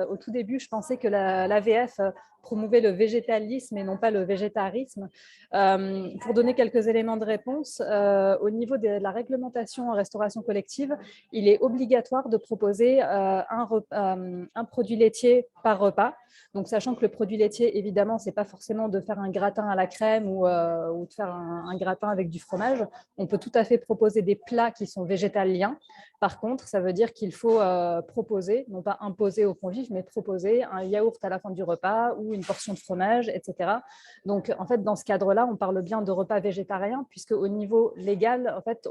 Speaker 2: au tout début, je pensais que l'AVF promouvez le végétalisme et non pas le végétarisme. Pour donner quelques éléments de réponse, au niveau de la réglementation en restauration collective, il est obligatoire de proposer un produit laitier par repas. Donc, sachant que le produit laitier, évidemment, ce n'est pas forcément de faire un gratin à la crème ou de faire un gratin avec du fromage. On peut tout à fait proposer des plats qui sont végétaliens. Par contre, ça veut dire qu'il faut proposer, non pas imposer aux convives, mais proposer un yaourt à la fin du repas ou une portion de fromage, etc. Donc, en fait, dans ce cadre-là, on parle bien de repas végétariens, puisque au niveau légal, en fait,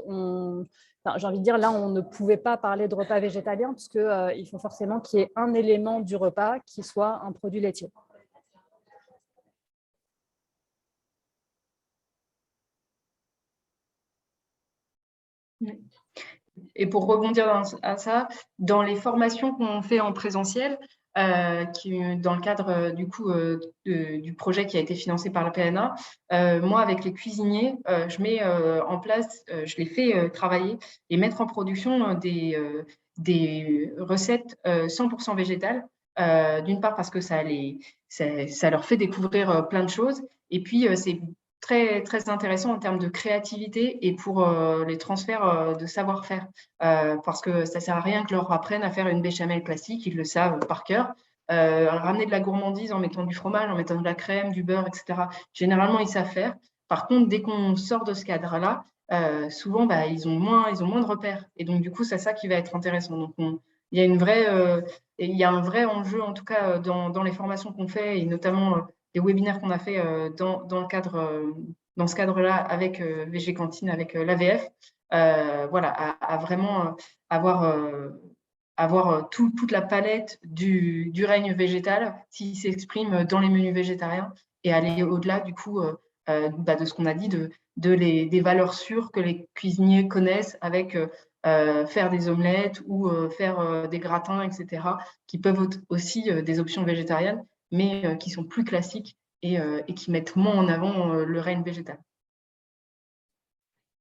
Speaker 2: j'ai envie de dire, là, on ne pouvait pas parler de repas végétalien, puisqu'il faut forcément qu'il y ait un élément du repas qui soit un produit laitier.
Speaker 1: Et pour rebondir à ça, dans les formations qu'on fait en présentiel, dans le cadre du coup du projet qui a été financé par le PNA, moi avec les cuisiniers, je mets en place, je les fais travailler et mettre en production des recettes 100% végétales. D'une part parce que ça leur fait découvrir plein de choses, et puis c'est très, très intéressant en termes de créativité et pour les transferts de savoir-faire. Parce que ça ne sert à rien que leur apprennent à faire une béchamel classique, ils le savent par cœur. Ramener de la gourmandise en mettant du fromage, en mettant de la crème, du beurre, etc. Généralement, ils savent faire. Par contre, dès qu'on sort de ce cadre-là, souvent, ils ont moins de repères. Et donc, du coup, c'est ça qui va être intéressant. Donc, il y a il y a un vrai enjeu, en tout cas, dans les formations qu'on fait, et notamment les webinaires qu'on a fait dans ce cadre-là avec VG Cantine, avec l'AVF, voilà, à vraiment avoir toute la palette du règne végétal qui s'exprime dans les menus végétariens et aller au-delà du coup de ce qu'on a dit, des valeurs sûres que les cuisiniers connaissent avec faire des omelettes ou faire des gratins, etc., qui peuvent être aussi des options végétariennes, mais qui sont plus classiques et qui mettent moins en avant le règne végétal.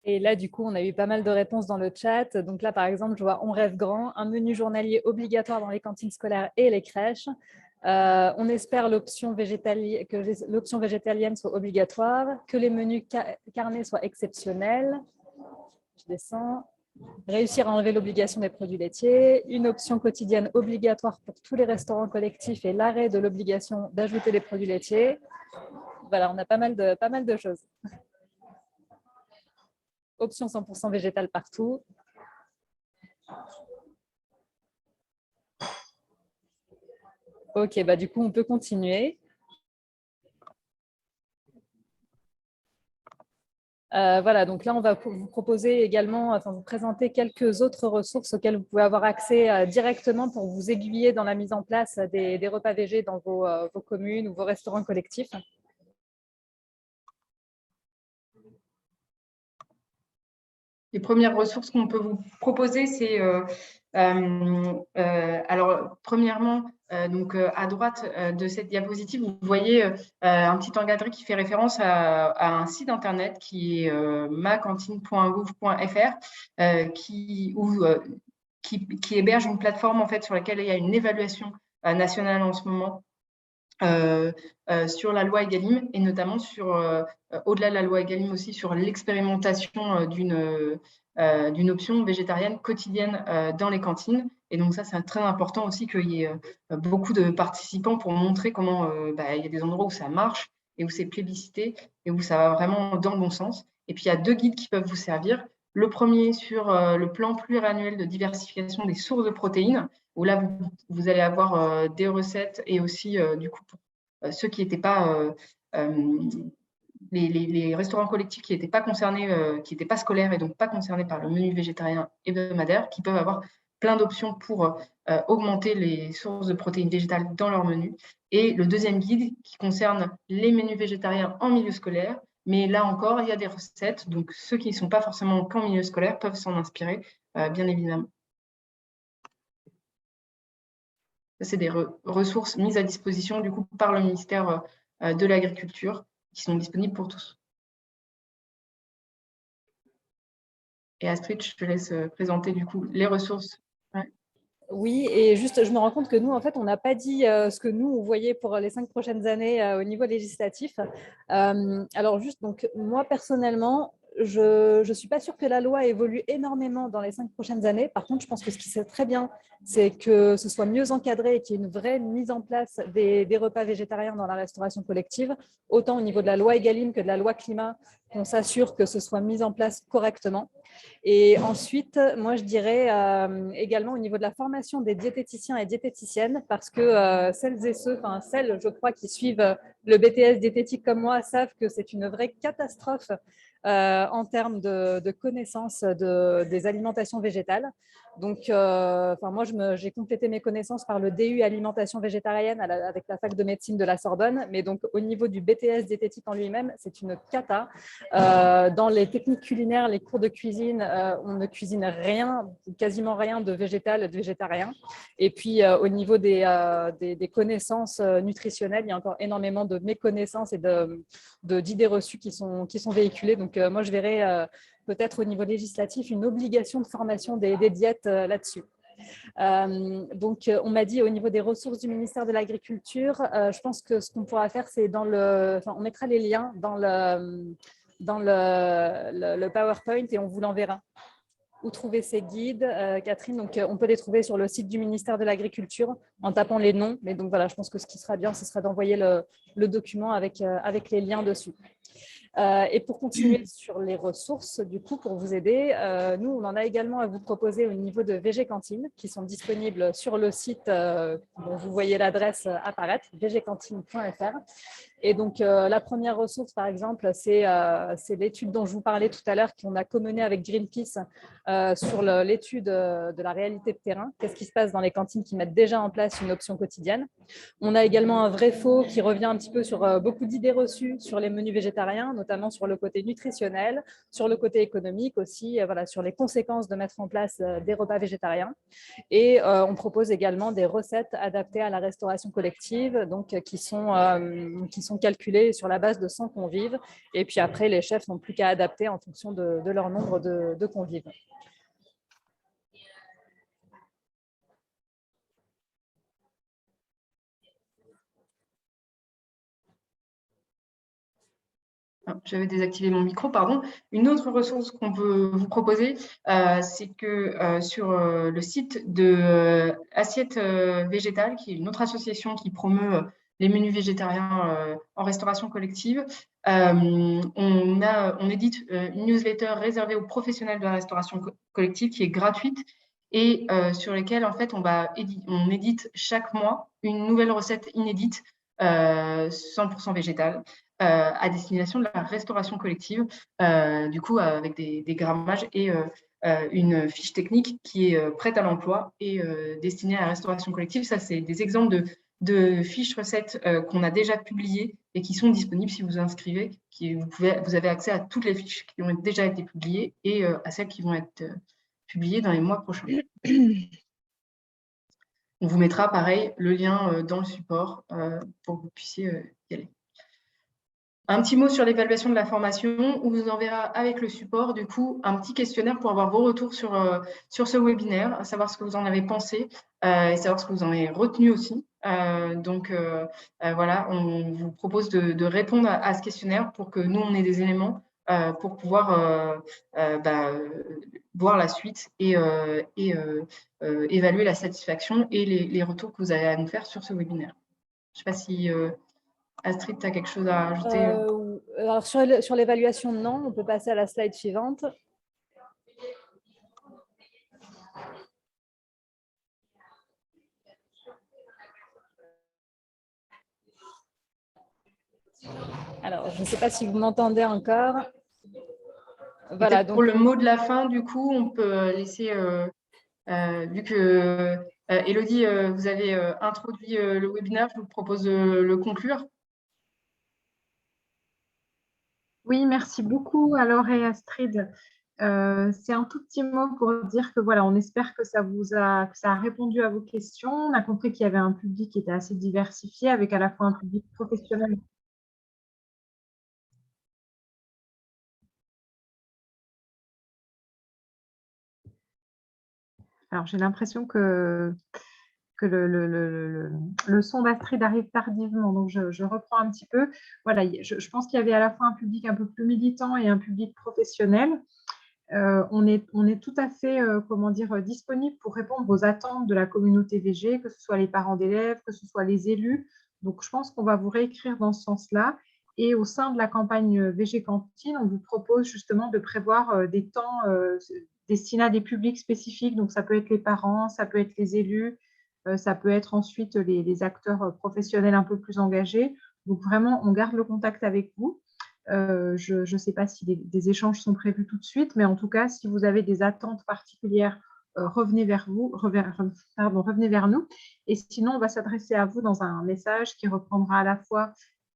Speaker 2: Et là, du coup, on a eu pas mal de réponses dans le chat. Donc là, par exemple, je vois On rêve grand, un menu journalier obligatoire dans les cantines scolaires et les crèches. On espère que l'option végétalienne soit obligatoire, que les menus carnés soient exceptionnels. Je descends. Réussir à enlever l'obligation des produits laitiers, une option quotidienne obligatoire pour tous les restaurants collectifs et l'arrêt de l'obligation d'ajouter des produits laitiers. Voilà, on a pas mal de choses. Option 100% végétale partout. Ok, du coup, on peut continuer. Voilà, donc là, on va vous proposer également, vous présenter quelques autres ressources auxquelles vous pouvez avoir accès directement pour vous aiguiller dans la mise en place des repas végés dans vos communes ou vos restaurants collectifs.
Speaker 1: Les premières ressources qu'on peut vous proposer, c'est alors premièrement, donc à droite de cette diapositive, vous voyez un petit encadré qui fait référence à un site internet qui est macantine.gouv.fr qui héberge une plateforme en fait sur laquelle il y a une évaluation nationale en ce moment sur la loi Egalim et notamment au-delà de la loi Egalim aussi sur l'expérimentation d'une option végétarienne quotidienne dans les cantines. Et donc ça, c'est très important aussi qu'il y ait beaucoup de participants pour montrer comment il y a des endroits où ça marche et où c'est plébiscité et où ça va vraiment dans le bon sens. Et puis, il y a 2 guides qui peuvent vous servir. Le premier sur le plan pluriannuel de diversification des sources de protéines, où là, vous allez avoir des recettes et aussi, du coup, pour ceux qui n'étaient pas, les restaurants collectifs qui n'étaient pas concernés, qui n'étaient pas scolaires et donc pas concernés par le menu végétarien hebdomadaire, qui peuvent avoir plein d'options pour augmenter les sources de protéines végétales dans leur menu. Et le deuxième guide qui concerne les menus végétariens en milieu scolaire. Mais là encore, il y a des recettes. Donc, ceux qui ne sont pas forcément qu'en milieu scolaire peuvent s'en inspirer, bien évidemment. C'est des ressources mises à disposition du coup par le ministère de l'Agriculture qui sont disponibles pour tous. Et Astrid, je te laisse présenter du coup les ressources. Ouais.
Speaker 2: Oui, et juste, je me rends compte que nous, en fait, on n'a pas dit ce que nous, on voyait pour les 5 prochaines années au niveau législatif. Alors juste, donc moi, personnellement, je ne suis pas sûre que la loi évolue énormément dans les 5 prochaines années. Par contre, je pense que ce qui serait très bien, c'est que ce soit mieux encadré et qu'il y ait une vraie mise en place des repas végétariens dans la restauration collective, autant au niveau de la loi Egalim que de la loi climat, qu'on s'assure que ce soit mis en place correctement. Et ensuite, moi, je dirais également au niveau de la formation des diététiciens et diététiciennes, parce que celles et ceux, enfin celles, je crois, qui suivent le BTS diététique comme moi, savent que c'est une vraie catastrophe en termes de connaissances des alimentations végétales. Donc, moi, j'ai complété mes connaissances par le DU alimentation végétarienne avec la fac de médecine de la Sorbonne. Mais donc, au niveau du BTS diététique en lui-même, c'est une cata. Dans les techniques culinaires, les cours de cuisine, on ne cuisine rien, quasiment rien de végétal et de végétarien. Et puis, au niveau des connaissances nutritionnelles, il y a encore énormément de méconnaissances et d'idées reçues qui sont véhiculées. Donc, moi, je verrais peut-être au niveau législatif une obligation de formation des diètes là-dessus. On m'a dit au niveau des ressources du ministère de l'Agriculture, je pense que ce qu'on pourra faire, c'est on mettra les liens dans le PowerPoint et on vous l'enverra. Où trouver ces guides, Catherine? Donc, on peut les trouver sur le site du ministère de l'Agriculture en tapant les noms. Mais donc voilà, je pense que ce qui sera bien, ce sera d'envoyer le document avec les liens dessus. Et pour continuer sur les ressources, du coup, pour vous aider, nous, on en a également à vous proposer au niveau de VG Cantine, qui sont disponibles sur le site dont vous voyez l'adresse apparaître, vgcantine.fr. Et donc, la première ressource, par exemple, c'est l'étude dont je vous parlais tout à l'heure, qu'on a co-menée avec Greenpeace sur l'étude de la réalité de terrain. Qu'est-ce qui se passe dans les cantines qui mettent déjà en place une option quotidienne? On a également un vrai faux qui revient un petit peu sur beaucoup d'idées reçues sur les menus végétariens, notamment sur le côté nutritionnel, sur le côté économique aussi, voilà, sur les conséquences de mettre en place des repas végétariens. Et on propose également des recettes adaptées à la restauration collective, donc qui sont calculées sur la base de 100 convives. Et puis après, les chefs n'ont plus qu'à adapter en fonction de leur nombre de convives.
Speaker 1: J'avais désactivé mon micro, pardon. Une autre ressource qu'on peut vous proposer, c'est que sur le site de Assiette Végétale, qui est une autre association qui promeut les menus végétariens en restauration collective, on édite une newsletter réservée aux professionnels de la restauration collective qui est gratuite et sur lesquelles en fait on édite chaque mois une nouvelle recette inédite 100% végétale à destination de la restauration collective, du coup avec des grammages et une fiche technique qui est prête à l'emploi et destinée à la restauration collective. Ça, c'est des exemples de fiches recettes qu'on a déjà publiées et qui sont disponibles si vous inscrivez. Vous avez accès à toutes les fiches qui ont déjà été publiées et à celles qui vont être publiées dans les mois prochains. On vous mettra, pareil, le lien dans le support pour que vous puissiez y aller. Un petit mot sur l'évaluation de la formation. On vous enverra avec le support, du coup, un petit questionnaire pour avoir vos retours sur ce webinaire, savoir ce que vous en avez pensé et savoir ce que vous en avez retenu aussi. Voilà, on vous propose de répondre à ce questionnaire pour que nous, on ait des éléments pour pouvoir voir la suite et évaluer la satisfaction et les retours que vous avez à nous faire sur ce webinaire. Je ne sais pas si Astrid, tu as quelque chose à ajouter
Speaker 2: Alors sur l'évaluation, non. On peut passer à la slide suivante. Alors, je ne sais pas si vous m'entendez encore.
Speaker 1: Voilà, donc... Pour le mot de la fin, du coup, on peut laisser, vu que Élodie, vous avez introduit le webinaire, je vous propose de le conclure.
Speaker 3: Oui, merci beaucoup à Laure et Astrid. C'est un tout petit mot pour dire que voilà, on espère que ça a répondu à vos questions. On a compris qu'il y avait un public qui était assez diversifié, avec à la fois un public professionnel. Alors, j'ai l'impression que le son d'Astrid arrive tardivement, donc je reprends un petit peu. Voilà, je pense qu'il y avait à la fois un public un peu plus militant et un public professionnel. On est tout à fait, comment dire, disponible pour répondre aux attentes de la communauté VG, que ce soit les parents d'élèves, que ce soit les élus. Donc, je pense qu'on va vous réécrire dans ce sens-là. Et au sein de la campagne VG Cantine, on vous propose justement de prévoir des temps destinés à des publics spécifiques. Donc, ça peut être les parents, ça peut être les élus, ça peut être ensuite les acteurs professionnels un peu plus engagés. Donc, vraiment, on garde le contact avec vous. Je ne sais pas si des échanges sont prévus tout de suite, mais en tout cas, si vous avez des attentes particulières, revenez vers nous. Et sinon, on va s'adresser à vous dans un message qui reprendra à la fois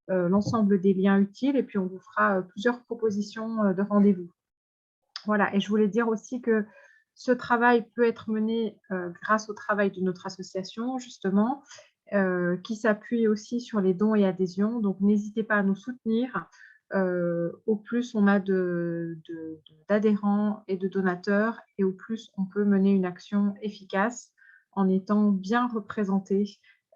Speaker 3: l'ensemble des liens utiles et puis on vous fera plusieurs propositions de rendez-vous. Voilà, et je voulais dire aussi que ce travail peut être mené grâce au travail de notre association, justement, qui s'appuie aussi sur les dons et adhésions. Donc, n'hésitez pas à nous soutenir. Au plus on a d'adhérents et de donateurs, et au plus on peut mener une action efficace en étant bien représenté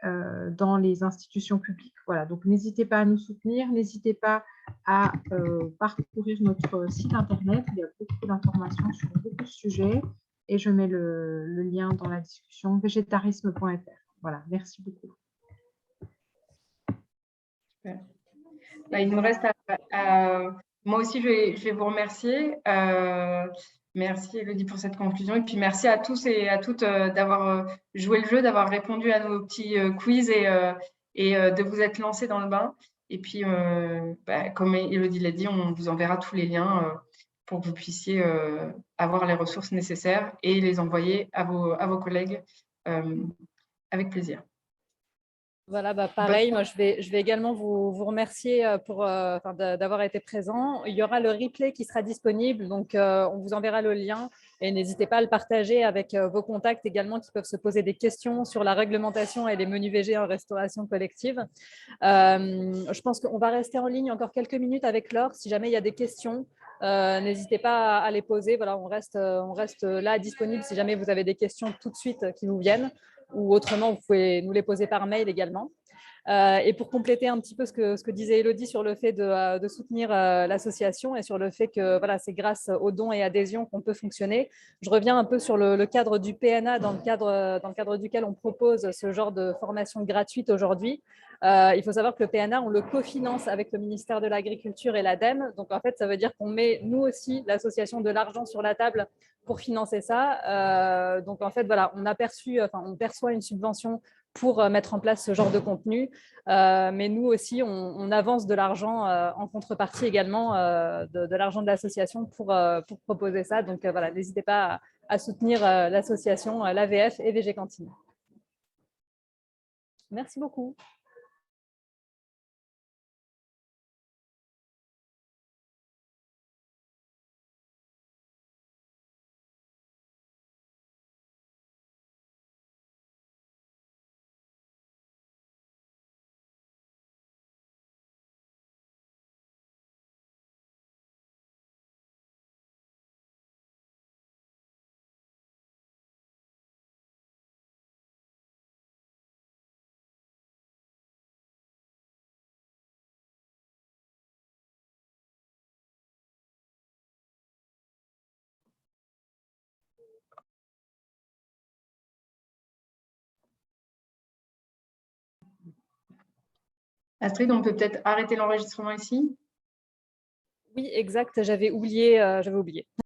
Speaker 3: dans les institutions publiques. Voilà, donc n'hésitez pas à nous soutenir, n'hésitez pas à parcourir notre site internet. Il y a beaucoup d'informations sur beaucoup de sujets et je mets le lien dans la discussion végétarisme.fr. Voilà, merci beaucoup.
Speaker 1: Super. Il nous reste moi aussi, je vais vous remercier. Merci Elodie pour cette conclusion. Et puis merci à tous et à toutes d'avoir joué le jeu, d'avoir répondu à nos petits quiz et de vous être lancés dans le bain. Et puis, comme Elodie l'a dit, on vous enverra tous les liens pour que vous puissiez avoir les ressources nécessaires et les envoyer à vos collègues avec plaisir.
Speaker 2: Voilà, pareil, moi je vais également vous remercier d'avoir été présent. Il y aura le replay qui sera disponible, donc on vous enverra le lien et n'hésitez pas à le partager avec vos contacts également qui peuvent se poser des questions sur la réglementation et les menus VG en restauration collective. Je pense qu'on va rester en ligne encore quelques minutes avec Laure. Si jamais il y a des questions, n'hésitez pas à les poser. Voilà, on reste là disponible si jamais vous avez des questions tout de suite qui vous viennent. Ou autrement, vous pouvez nous les poser par mail également. Et pour compléter un petit peu ce que disait Elodie sur le fait de soutenir l'association et sur le fait que voilà, c'est grâce aux dons et adhésions qu'on peut fonctionner, je reviens un peu sur le cadre du PNA dans le cadre duquel on propose ce genre de formation gratuite aujourd'hui. Il faut savoir que le PNA, on le cofinance avec le ministère de l'Agriculture et l'ADEME. Donc, en fait, ça veut dire qu'on met, nous aussi, l'association, de l'argent sur la table pour financer ça. Donc, en fait, voilà, on perçoit une subvention pour mettre en place ce genre de contenu. Mais nous aussi, on avance de l'argent en contrepartie également de l'argent de l'association pour proposer ça. Donc, voilà, n'hésitez pas à soutenir l'association, l'AVF et VG Cantine. Merci beaucoup.
Speaker 1: Astrid, on peut peut-être arrêter l'enregistrement ici?
Speaker 2: Oui, exact, j'avais oublié.